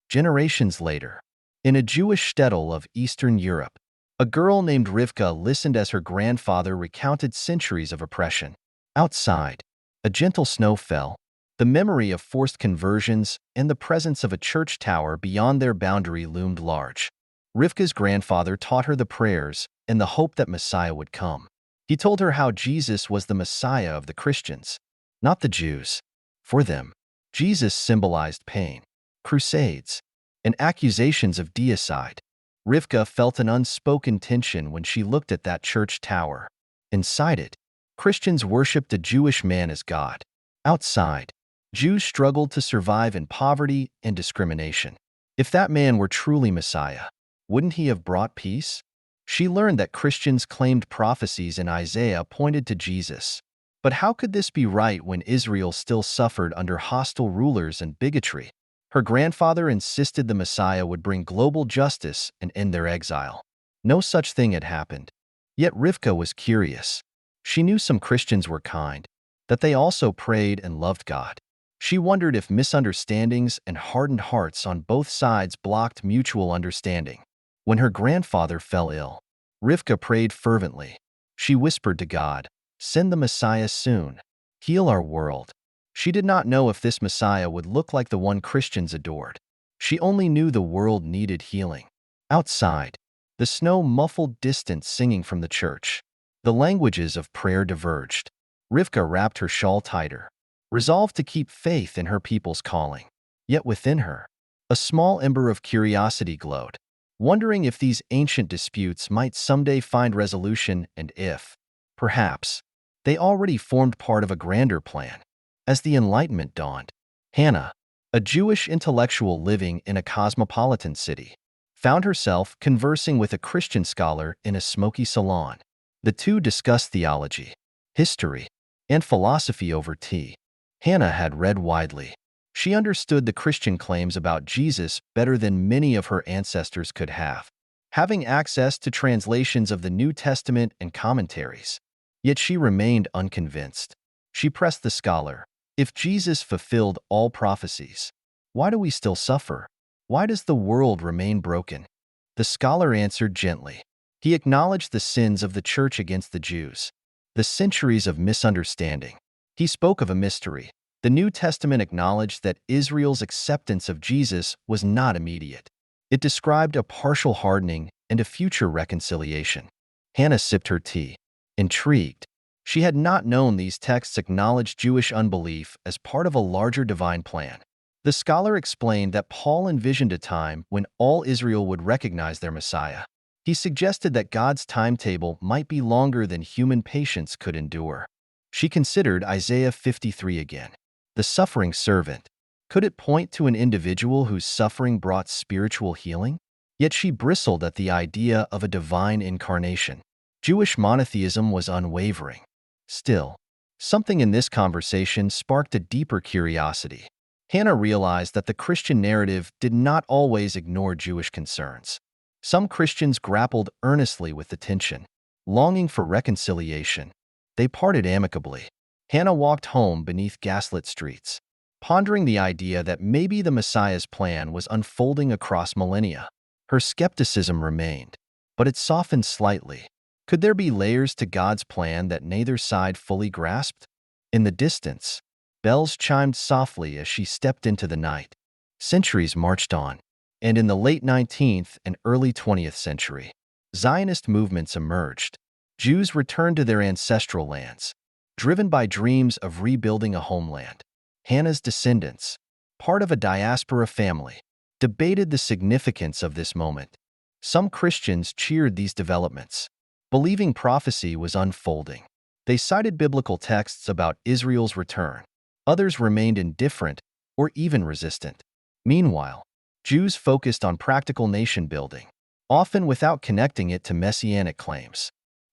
Generations later, in a Jewish shtetl of Eastern Europe, a girl named Rivka listened as her grandfather recounted centuries of oppression. Outside, a gentle snow fell, the memory of forced conversions and the presence of a church tower beyond their boundary loomed large. Rivka's grandfather taught her the prayers and the hope that Messiah would come. He told her how Jesus was the Messiah of the Christians, not the Jews. For them, Jesus symbolized pain, crusades, and accusations of deicide. Rivka felt an unspoken tension when she looked at that church tower. Inside it, Christians worshipped a Jewish man as God. Outside, Jews struggled to survive in poverty and discrimination. If that man were truly Messiah, wouldn't he have brought peace? She learned that Christians claimed prophecies in Isaiah pointed to Jesus. But how could this be right when Israel still suffered under hostile rulers and bigotry? Her grandfather insisted the Messiah would bring global justice and end their exile. No such thing had happened. Yet Rivka was curious. She knew some Christians were kind, that they also prayed and loved God. She wondered if misunderstandings and hardened hearts on both sides blocked mutual understanding. When her grandfather fell ill, Rivka prayed fervently. She whispered to God, "Send the Messiah soon. Heal our world." She did not know if this Messiah would look like the one Christians adored. She only knew the world needed healing. Outside, the snow muffled distant singing from the church. The languages of prayer diverged. Rivka wrapped her shawl tighter, resolved to keep faith in her people's calling. Yet within her, a small ember of curiosity glowed, wondering if these ancient disputes might someday find resolution and if, perhaps, they already formed part of a grander plan. As the Enlightenment dawned, Hannah, a Jewish intellectual living in a cosmopolitan city, found herself conversing with a Christian scholar in a smoky salon. The two discussed theology, history, and philosophy over tea. Hannah had read widely. She understood the Christian claims about Jesus better than many of her ancestors could have, having access to translations of the New Testament and commentaries. Yet she remained unconvinced. She pressed the scholar, "If Jesus fulfilled all prophecies, why do we still suffer? Why does the world remain broken?" The scholar answered gently. He acknowledged the sins of the church against the Jews, the centuries of misunderstanding. He spoke of a mystery. The New Testament acknowledged that Israel's acceptance of Jesus was not immediate. It described a partial hardening and a future reconciliation. Hannah sipped her tea, intrigued. She had not known these texts acknowledged Jewish unbelief as part of a larger divine plan. The scholar explained that Paul envisioned a time when all Israel would recognize their Messiah. He suggested that God's timetable might be longer than human patience could endure. She considered Isaiah 53 again. The suffering servant. Could it point to an individual whose suffering brought spiritual healing? Yet she bristled at the idea of a divine incarnation. Jewish monotheism was unwavering. Still, something in this conversation sparked a deeper curiosity. Hannah realized that the Christian narrative did not always ignore Jewish concerns. Some Christians grappled earnestly with the tension, longing for reconciliation. They parted amicably. Hannah walked home beneath gaslit streets, pondering the idea that maybe the Messiah's plan was unfolding across millennia. Her skepticism remained, but it softened slightly. Could there be layers to God's plan that neither side fully grasped? In the distance, bells chimed softly as she stepped into the night. Centuries marched on, and in the late 19th and early 20th century, Zionist movements emerged. Jews returned to their ancestral lands, driven by dreams of rebuilding a homeland. Hannah's descendants, part of a diaspora family, debated the significance of this moment. Some Christians cheered these developments, believing prophecy was unfolding. They cited biblical texts about Israel's return. Others remained indifferent or even resistant. Meanwhile, Jews focused on practical nation building, often without connecting it to messianic claims.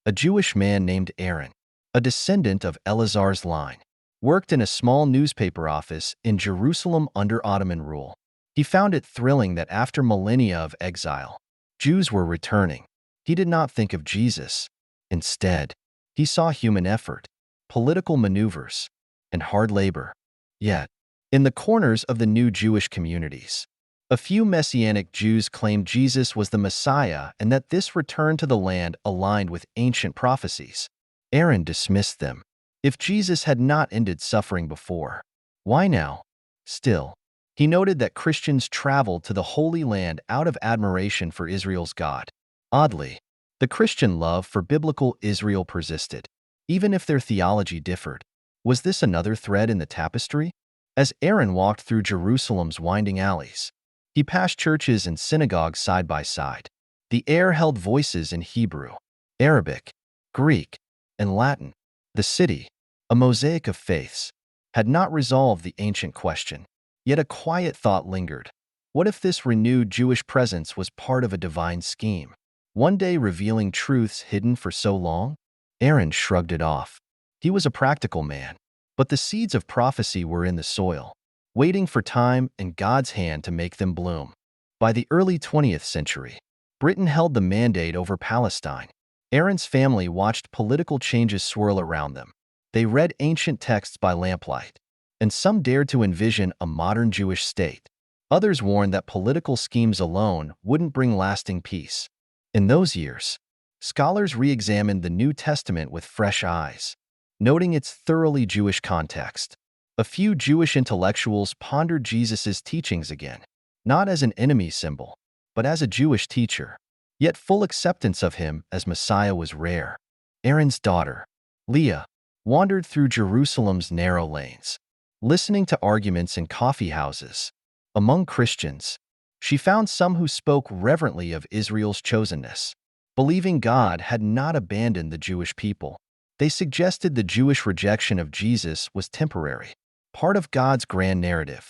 A Jewish man named Aaron, a descendant of Eleazar's line, worked in a small newspaper office in Jerusalem under Ottoman rule. He found it thrilling that after millennia of exile, Jews were returning. He did not think of Jesus. Instead, he saw human effort, political maneuvers, and hard labor. Yet, in the corners of the new Jewish communities, a few Messianic Jews claimed Jesus was the Messiah and that this return to the land aligned with ancient prophecies. Aaron dismissed them. If Jesus had not ended suffering before, why now? Still, he noted that Christians traveled to the Holy Land out of admiration for Israel's God. Oddly, the Christian love for biblical Israel persisted, even if their theology differed. Was this another thread in the tapestry? As Aaron walked through Jerusalem's winding alleys, he passed churches and synagogues side by side. The air held voices in Hebrew, Arabic, Greek, and Latin. The city, a mosaic of faiths, had not resolved the ancient question. Yet a quiet thought lingered. What if this renewed Jewish presence was part of a divine scheme, one day revealing truths hidden for so long? Aaron shrugged it off. He was a practical man, but the seeds of prophecy were in the soil, waiting for time and God's hand to make them bloom. By the early 20th century, Britain held the mandate over Palestine. Aaron's family watched political changes swirl around them. They read ancient texts by lamplight, and some dared to envision a modern Jewish state. Others warned that political schemes alone wouldn't bring lasting peace. In those years, scholars re-examined the New Testament with fresh eyes, noting its thoroughly Jewish context. A few Jewish intellectuals pondered Jesus' teachings again, not as an enemy symbol, but as a Jewish teacher. Yet full acceptance of him as Messiah was rare. Aaron's daughter, Leah, wandered through Jerusalem's narrow lanes, listening to arguments in coffee houses. Among Christians, she found some who spoke reverently of Israel's chosenness, believing God had not abandoned the Jewish people. They suggested the Jewish rejection of Jesus was temporary, part of God's grand narrative.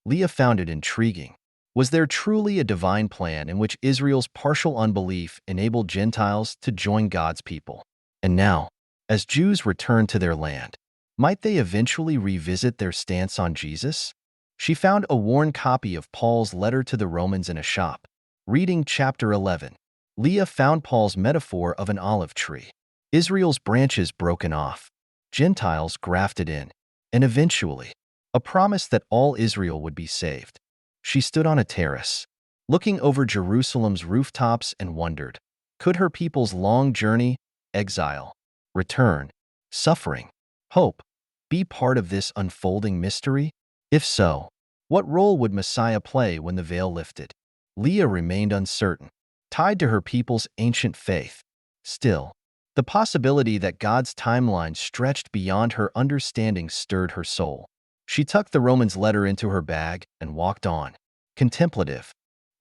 Leah found it intriguing. Was there truly a divine plan in which Israel's partial unbelief enabled Gentiles to join God's people? And now, as Jews returned to their land, might they eventually revisit their stance on Jesus? She found a worn copy of Paul's letter to the Romans in a shop. Reading chapter 11, Leah found Paul's metaphor of an olive tree. Israel's branches broken off, Gentiles grafted in, and eventually, a promise that all Israel would be saved. She stood on a terrace, looking over Jerusalem's rooftops and wondered, could her people's long journey, exile, return, suffering, hope, be part of this unfolding mystery? If so, what role would Messiah play when the veil lifted? Leah remained uncertain, tied to her people's ancient faith. Still, the possibility that God's timeline stretched beyond her understanding stirred her soul. She tucked the Romans letter into her bag and walked on, contemplative.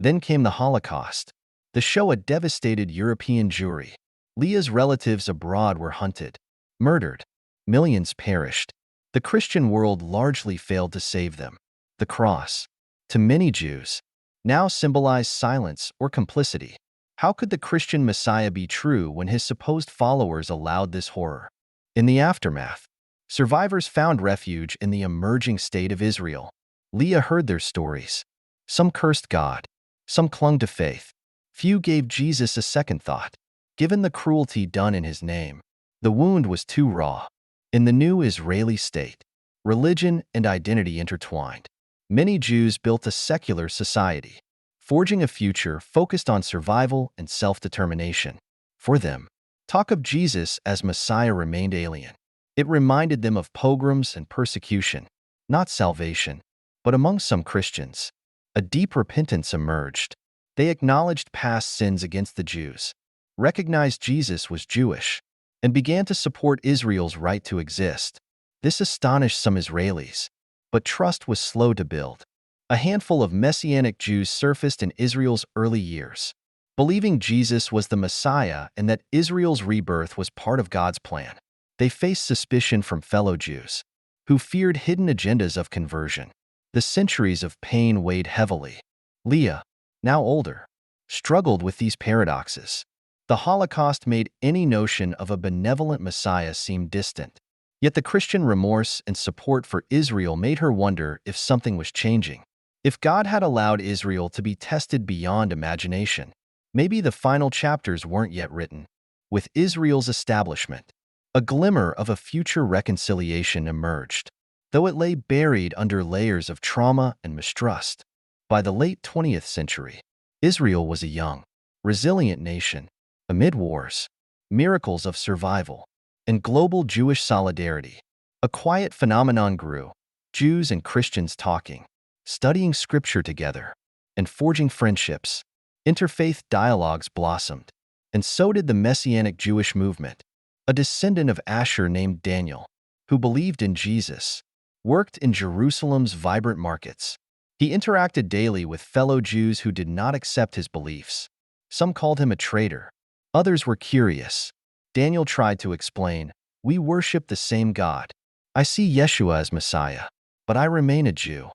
Then came the Holocaust. The show a devastated European Jewry. Leah's relatives abroad were hunted, murdered. Millions perished. The Christian world largely failed to save them. The cross, to many Jews, now symbolized silence or complicity. How could the Christian Messiah be true when his supposed followers allowed this horror? In the aftermath, survivors found refuge in the emerging state of Israel. Leah heard their stories. Some cursed God. Some clung to faith. Few gave Jesus a second thought. Given the cruelty done in his name, the wound was too raw. In the new Israeli state, religion and identity intertwined. Many Jews built a secular society, forging a future focused on survival and self-determination. For them, talk of Jesus as Messiah remained alien. It reminded them of pogroms and persecution, not salvation. But among some Christians, a deep repentance emerged. They acknowledged past sins against the Jews, recognized Jesus was Jewish, and began to support Israel's right to exist. This astonished some Israelis, but trust was slow to build. A handful of Messianic Jews surfaced in Israel's early years, believing Jesus was the Messiah and that Israel's rebirth was part of God's plan. They faced suspicion from fellow Jews, who feared hidden agendas of conversion. The centuries of pain weighed heavily. Leah, now older, struggled with these paradoxes. The Holocaust made any notion of a benevolent Messiah seem distant. Yet the Christian remorse and support for Israel made her wonder if something was changing. If God had allowed Israel to be tested beyond imagination, maybe the final chapters weren't yet written. With Israel's establishment, a glimmer of a future reconciliation emerged, though it lay buried under layers of trauma and mistrust. By the late 20th century, Israel was a young, resilient nation. Amid wars, miracles of survival, and global Jewish solidarity, a quiet phenomenon grew: Jews and Christians talking, studying scripture together, and forging friendships. Interfaith dialogues blossomed, and so did the Messianic Jewish movement. A descendant of Asher named Daniel, who believed in Jesus, worked in Jerusalem's vibrant markets. He interacted daily with fellow Jews who did not accept his beliefs. Some called him a traitor. Others were curious. Daniel tried to explain, "We worship the same God. I see Yeshua as Messiah, but I remain a Jew."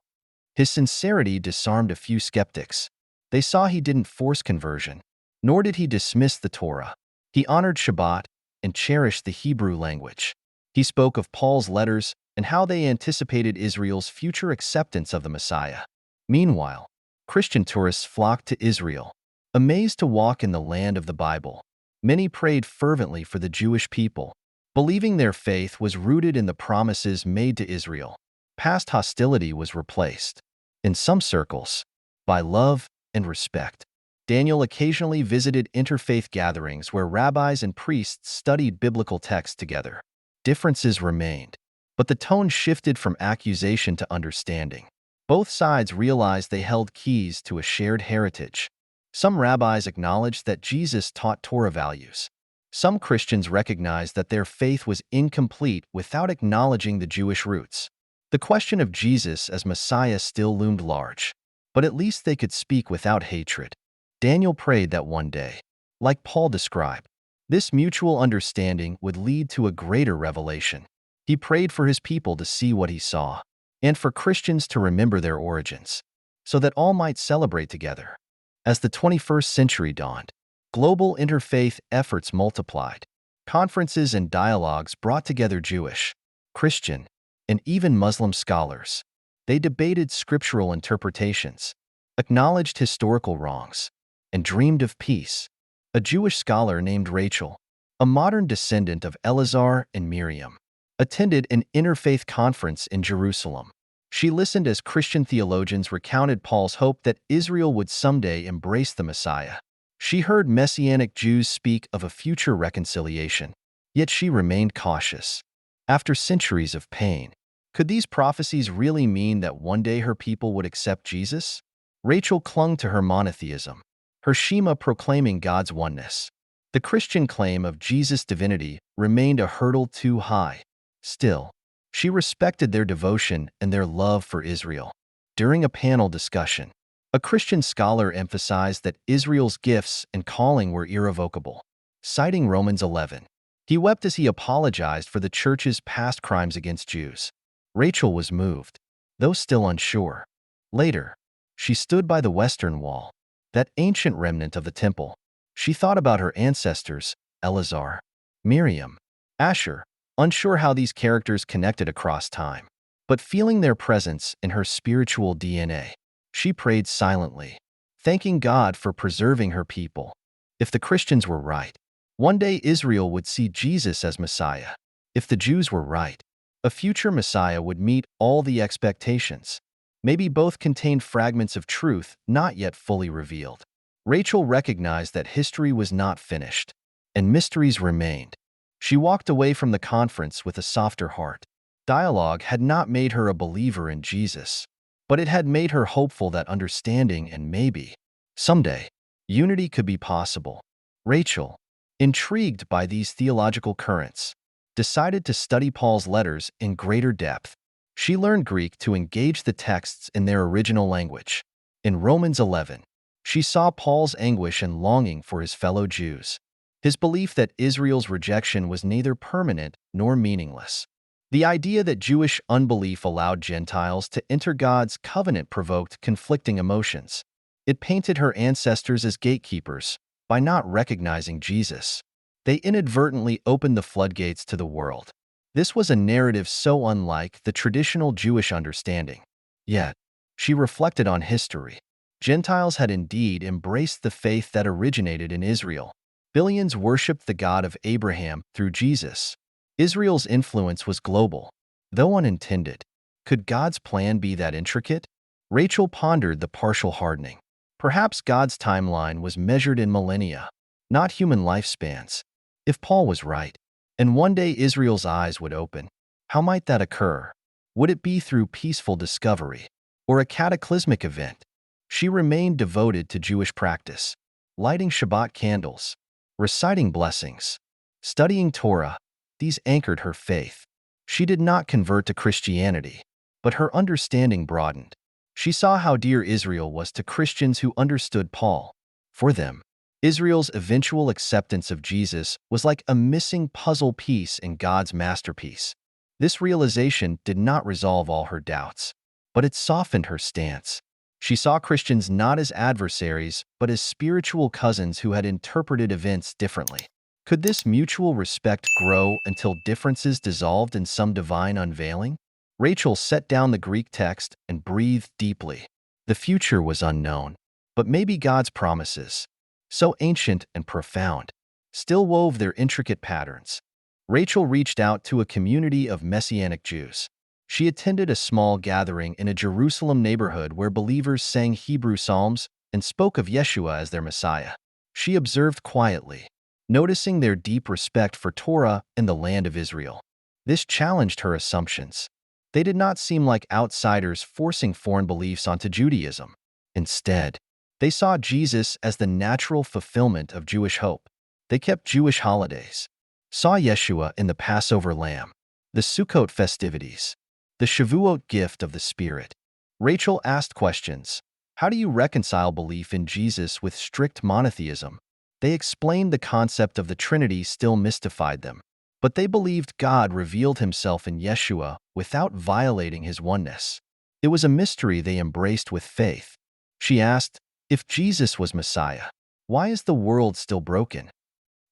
His sincerity disarmed a few skeptics. They saw he didn't force conversion, nor did he dismiss the Torah. He honored Shabbat and cherished the Hebrew language. He spoke of Paul's letters and how they anticipated Israel's future acceptance of the Messiah. Meanwhile, Christian tourists flocked to Israel, amazed to walk in the land of the Bible. Many prayed fervently for the Jewish people, believing their faith was rooted in the promises made to Israel. Past hostility was replaced, in some circles, by love and respect. Daniel occasionally visited interfaith gatherings where rabbis and priests studied biblical texts together. Differences remained, but the tone shifted from accusation to understanding. Both sides realized they held keys to a shared heritage. Some rabbis acknowledged that Jesus taught Torah values. Some Christians recognized that their faith was incomplete without acknowledging the Jewish roots. The question of Jesus as Messiah still loomed large, but at least they could speak without hatred. Daniel prayed that one day, like Paul described, this mutual understanding would lead to a greater revelation. He prayed for his people to see what he saw, and for Christians to remember their origins, so that all might celebrate together. As the 21st century dawned, global interfaith efforts multiplied. Conferences and dialogues brought together Jewish, Christian, and even Muslim scholars. They debated scriptural interpretations, acknowledged historical wrongs, and dreamed of peace. A Jewish scholar named Rachel, a modern descendant of Eleazar and Miriam, attended an interfaith conference in Jerusalem. She listened as Christian theologians recounted Paul's hope that Israel would someday embrace the Messiah. She heard Messianic Jews speak of a future reconciliation, yet she remained cautious. After centuries of pain, could these prophecies really mean that one day her people would accept Jesus? Rachel clung to her monotheism, her Shema proclaiming God's oneness. The Christian claim of Jesus' divinity remained a hurdle too high. Still, she respected their devotion and their love for Israel. During a panel discussion, a Christian scholar emphasized that Israel's gifts and calling were irrevocable. Citing Romans 11, he wept as he apologized for the church's past crimes against Jews. Rachel was moved, though still unsure. Later, she stood by the Western Wall, that ancient remnant of the temple. She thought about her ancestors, Eleazar, Miriam, Asher, unsure how these characters connected across time, but feeling their presence in her spiritual DNA. She prayed silently, thanking God for preserving her people. If the Christians were right, one day Israel would see Jesus as Messiah. If the Jews were right, a future Messiah would meet all the expectations. Maybe both contained fragments of truth not yet fully revealed. Rachel recognized that history was not finished, and mysteries remained. She walked away from the conference with a softer heart. Dialogue had not made her a believer in Jesus, but it had made her hopeful that understanding and maybe, someday, unity could be possible. Rachel, intrigued by these theological currents, decided to study Paul's letters in greater depth. She learned Greek to engage the texts in their original language. In Romans 11, she saw Paul's anguish and longing for his fellow Jews, his belief that Israel's rejection was neither permanent nor meaningless. The idea that Jewish unbelief allowed Gentiles to enter God's covenant provoked conflicting emotions. It painted her ancestors as gatekeepers. By not recognizing Jesus, they inadvertently opened the floodgates to the world. This was a narrative so unlike the traditional Jewish understanding. Yet, she reflected on history. Gentiles had indeed embraced the faith that originated in Israel. Billions worshipped the God of Abraham through Jesus. Israel's influence was global, though unintended. Could God's plan be that intricate? Rachel pondered the partial hardening. Perhaps God's timeline was measured in millennia, not human lifespans. If Paul was right, and one day Israel's eyes would open, how might that occur? Would it be through peaceful discovery or a cataclysmic event? She remained devoted to Jewish practice, lighting Shabbat candles, reciting blessings, studying Torah. These anchored her faith. She did not convert to Christianity, but her understanding broadened. She saw how dear Israel was to Christians who understood Paul. For them, Israel's eventual acceptance of Jesus was like a missing puzzle piece in God's masterpiece. This realization did not resolve all her doubts, but it softened her stance. She saw Christians not as adversaries, but as spiritual cousins who had interpreted events differently. Could this mutual respect grow until differences dissolved in some divine unveiling? Rachel set down the Greek text and breathed deeply. The future was unknown, but maybe God's promises, so ancient and profound, still wove their intricate patterns. Rachel reached out to a community of Messianic Jews. She attended a small gathering in a Jerusalem neighborhood where believers sang Hebrew psalms and spoke of Yeshua as their Messiah. She observed quietly, noticing their deep respect for Torah and the land of Israel. This challenged her assumptions. They did not seem like outsiders forcing foreign beliefs onto Judaism. Instead, they saw Jesus as the natural fulfillment of Jewish hope. They kept Jewish holidays, saw Yeshua in the Passover lamb, the Sukkot festivities, the Shavuot gift of the Spirit. Rachel asked questions. How do you reconcile belief in Jesus with strict monotheism? They explained the concept of the Trinity still mystified them, but they believed God revealed himself in Yeshua without violating his oneness. It was a mystery they embraced with faith. She asked, if Jesus was Messiah, why is the world still broken?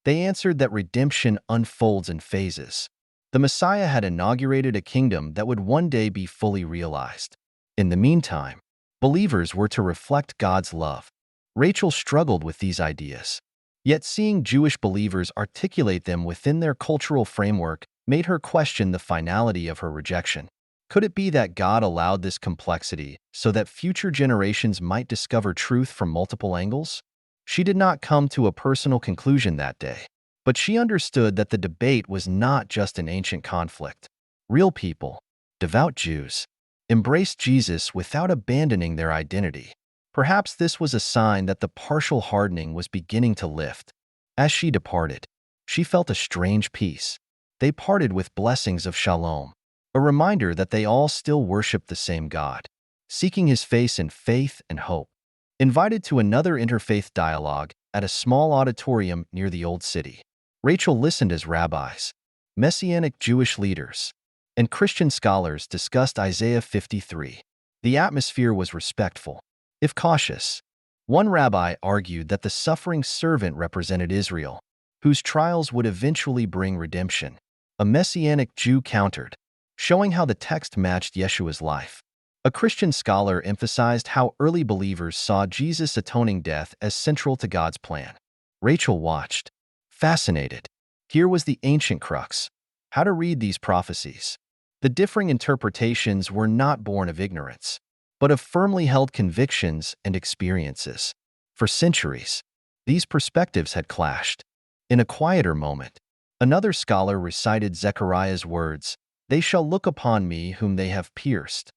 They answered that redemption unfolds in phases. The Messiah had inaugurated a kingdom that would one day be fully realized. In the meantime, believers were to reflect God's love. Rachel struggled with these ideas. Yet seeing Jewish believers articulate them within their cultural framework made her question the finality of her rejection. Could it be that God allowed this complexity so that future generations might discover truth from multiple angles? She did not come to a personal conclusion that day, but she understood that the debate was not just an ancient conflict. Real people, devout Jews, embraced Jesus without abandoning their identity. Perhaps this was a sign that the partial hardening was beginning to lift. As she departed, she felt a strange peace. They parted with blessings of shalom, a reminder that they all still worshiped the same God, seeking his face in faith and hope. Invited to another interfaith dialogue at a small auditorium near the Old City, Rachel listened as rabbis, Messianic Jewish leaders, and Christian scholars discussed Isaiah 53. The atmosphere was respectful, if cautious. One rabbi argued that the suffering servant represented Israel, whose trials would eventually bring redemption. A Messianic Jew countered, showing how the text matched Yeshua's life. A Christian scholar emphasized how early believers saw Jesus' atoning death as central to God's plan. Rachel watched, fascinated. Here was the ancient crux: how to read these prophecies. The differing interpretations were not born of ignorance, but of firmly held convictions and experiences. For centuries, these perspectives had clashed. In a quieter moment, another scholar recited Zechariah's words, "They shall look upon me whom they have pierced."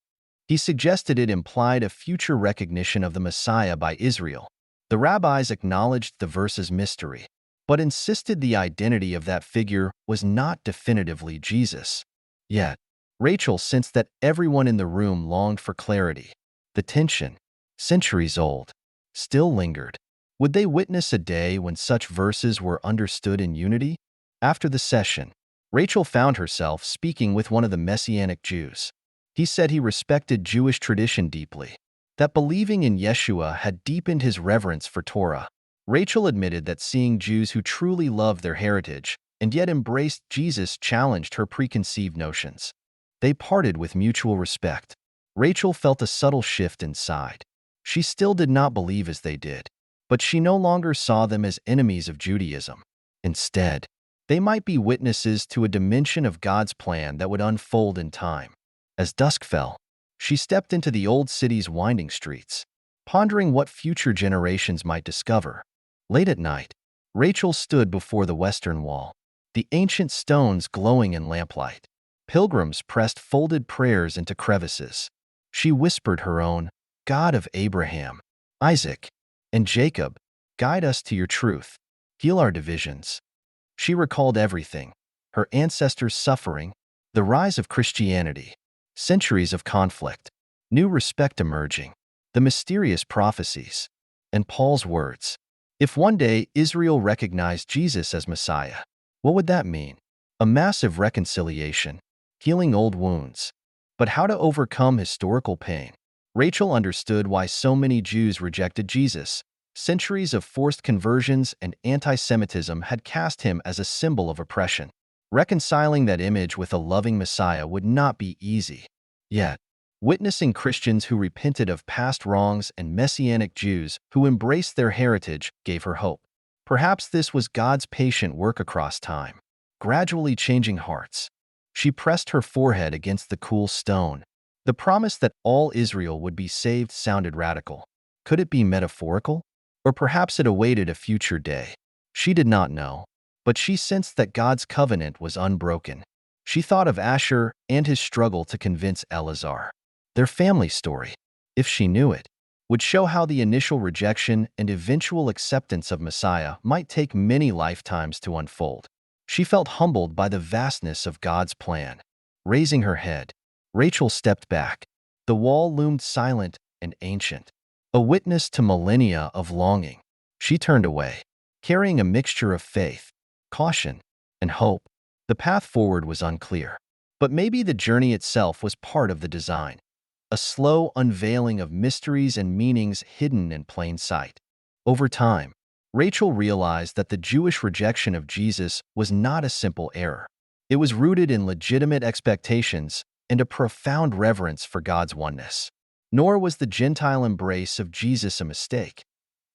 He suggested it implied a future recognition of the Messiah by Israel. The rabbis acknowledged the verse's mystery, but insisted the identity of that figure was not definitively Jesus. Yet, Rachel sensed that everyone in the room longed for clarity. The tension, centuries old, still lingered. Would they witness a day when such verses were understood in unity? After the session, Rachel found herself speaking with one of the Messianic Jews. He said he respected Jewish tradition deeply, that believing in Yeshua had deepened his reverence for Torah. Rachel admitted that seeing Jews who truly loved their heritage and yet embraced Jesus challenged her preconceived notions. They parted with mutual respect. Rachel felt a subtle shift inside. She still did not believe as they did, but she no longer saw them as enemies of Judaism. Instead, they might be witnesses to a dimension of God's plan that would unfold in time. As dusk fell, she stepped into the old city's winding streets, pondering what future generations might discover. Late at night, Rachel stood before the western wall, the ancient stones glowing in lamplight. Pilgrims pressed folded prayers into crevices. She whispered her own, "God of Abraham, Isaac, and Jacob, guide us to your truth. Heal our divisions." She recalled everything: her ancestors' suffering, the rise of Christianity, centuries of conflict, new respect emerging, the mysterious prophecies, and Paul's words. If one day Israel recognized Jesus as Messiah, what would that mean? A massive reconciliation, healing old wounds. But how to overcome historical pain? Rachel understood why so many Jews rejected Jesus. Centuries of forced conversions and anti-Semitism had cast him as a symbol of oppression. Reconciling that image with a loving Messiah would not be easy. Yet, witnessing Christians who repented of past wrongs and Messianic Jews who embraced their heritage gave her hope. Perhaps this was God's patient work across time, gradually changing hearts. She pressed her forehead against the cool stone. The promise that all Israel would be saved sounded radical. Could it be metaphorical? Or perhaps it awaited a future day. She did not know, but she sensed that God's covenant was unbroken. She thought of Asher and his struggle to convince Eleazar. Their family story, if she knew it, would show how the initial rejection and eventual acceptance of Messiah might take many lifetimes to unfold. She felt humbled by the vastness of God's plan. Raising her head, Rachel stepped back. The wall loomed silent and ancient, a witness to millennia of longing. She turned away, carrying a mixture of faith, caution, and hope. The path forward was unclear, but maybe the journey itself was part of the design, a slow unveiling of mysteries and meanings hidden in plain sight. Over time, Rachel realized that the Jewish rejection of Jesus was not a simple error. It was rooted in legitimate expectations and a profound reverence for God's oneness. Nor was the Gentile embrace of Jesus a mistake.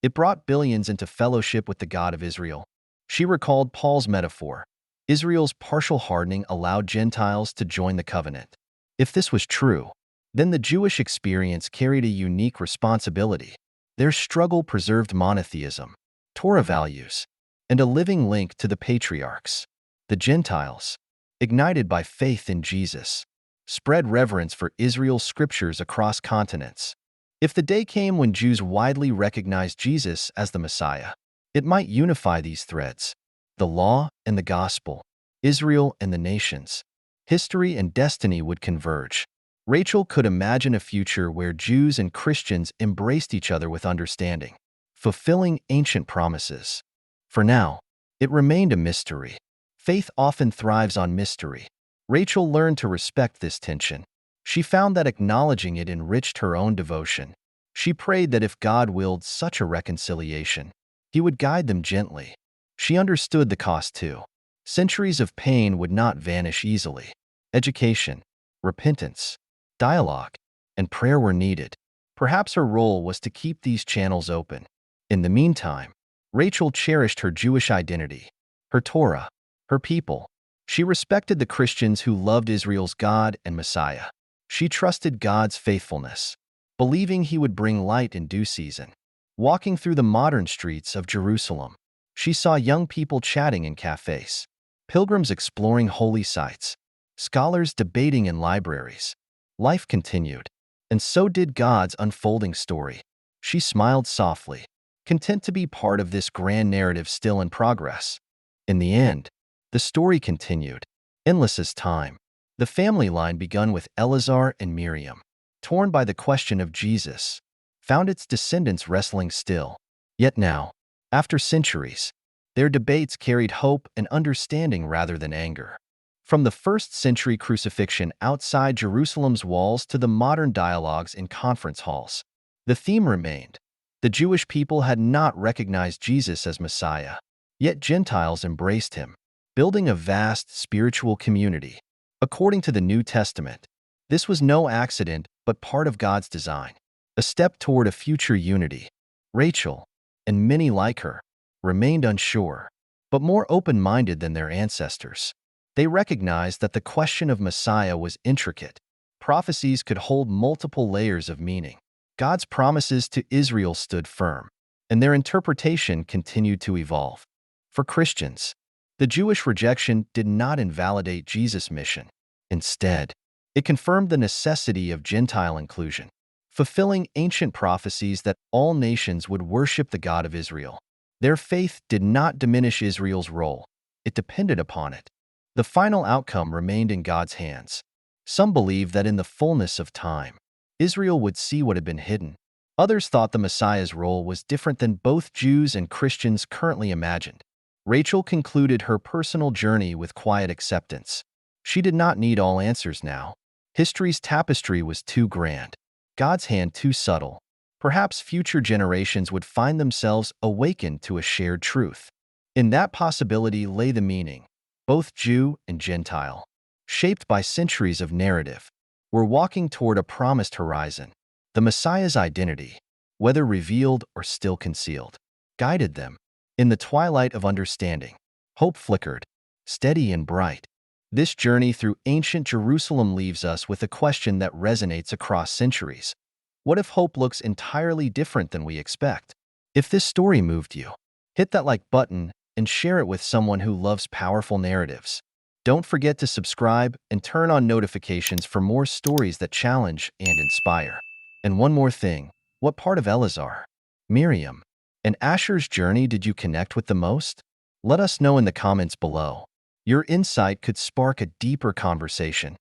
It brought billions into fellowship with the God of Israel. She recalled Paul's metaphor: Israel's partial hardening allowed Gentiles to join the covenant. If this was true, then the Jewish experience carried a unique responsibility. Their struggle preserved monotheism, Torah values, and a living link to the patriarchs. The Gentiles, ignited by faith in Jesus, spread reverence for Israel's scriptures across continents. If the day came when Jews widely recognized Jesus as the Messiah, it might unify these threads: the law and the gospel, Israel and the nations. History and destiny would converge. Rachel could imagine a future where Jews and Christians embraced each other with understanding, fulfilling ancient promises. For now, it remained a mystery. Faith often thrives on mystery. Rachel learned to respect this tension. She found that acknowledging it enriched her own devotion. She prayed that if God willed such a reconciliation, He would guide them gently. She understood the cost too. Centuries of pain would not vanish easily. Education, repentance, dialogue, and prayer were needed. Perhaps her role was to keep these channels open. In the meantime, Rachel cherished her Jewish identity, her Torah, her people. She respected the Christians who loved Israel's God and Messiah. She trusted God's faithfulness, believing He would bring light in due season. Walking through the modern streets of Jerusalem, she saw young people chatting in cafes, pilgrims exploring holy sites, scholars debating in libraries. Life continued, and so did God's unfolding story. She smiled softly, content to be part of this grand narrative still in progress. In the end, the story continued, endless as time. The family line begun with Eleazar and Miriam, torn by the question of Jesus, found its descendants wrestling still. Yet now, after centuries, their debates carried hope and understanding rather than anger. From the first-century crucifixion outside Jerusalem's walls to the modern dialogues in conference halls, the theme remained: the Jewish people had not recognized Jesus as Messiah, yet Gentiles embraced Him. building a vast spiritual community. According to the New Testament, this was no accident but part of God's design, a step toward a future unity. Rachel, and many like her, remained unsure, but more open-minded than their ancestors. They recognized that the question of Messiah was intricate. Prophecies could hold multiple layers of meaning. God's promises to Israel stood firm, and their interpretation continued to evolve. For Christians, the Jewish rejection did not invalidate Jesus' mission. Instead, it confirmed the necessity of Gentile inclusion, fulfilling ancient prophecies that all nations would worship the God of Israel. Their faith did not diminish Israel's role. It depended upon it. The final outcome remained in God's hands. Some believed that in the fullness of time, Israel would see what had been hidden. Others thought the Messiah's role was different than both Jews and Christians currently imagined. Rachel concluded her personal journey with quiet acceptance. She did not need all answers now. History's tapestry was too grand, God's hand too subtle. Perhaps future generations would find themselves awakened to a shared truth. In that possibility lay the meaning. Both Jew and Gentile, shaped by centuries of narrative, were walking toward a promised horizon. The Messiah's identity, whether revealed or still concealed, guided them. In the twilight of understanding, hope flickered, steady and bright. This journey through ancient Jerusalem leaves us with a question that resonates across centuries. What if hope looks entirely different than we expect? If this story moved you, hit that like button and share it with someone who loves powerful narratives. Don't forget to subscribe and turn on notifications for more stories that challenge and inspire. And one more thing, what part of Eleazar, Miriam, and Asher's journey did you connect with the most? Let us know in the comments below. Your insight could spark a deeper conversation.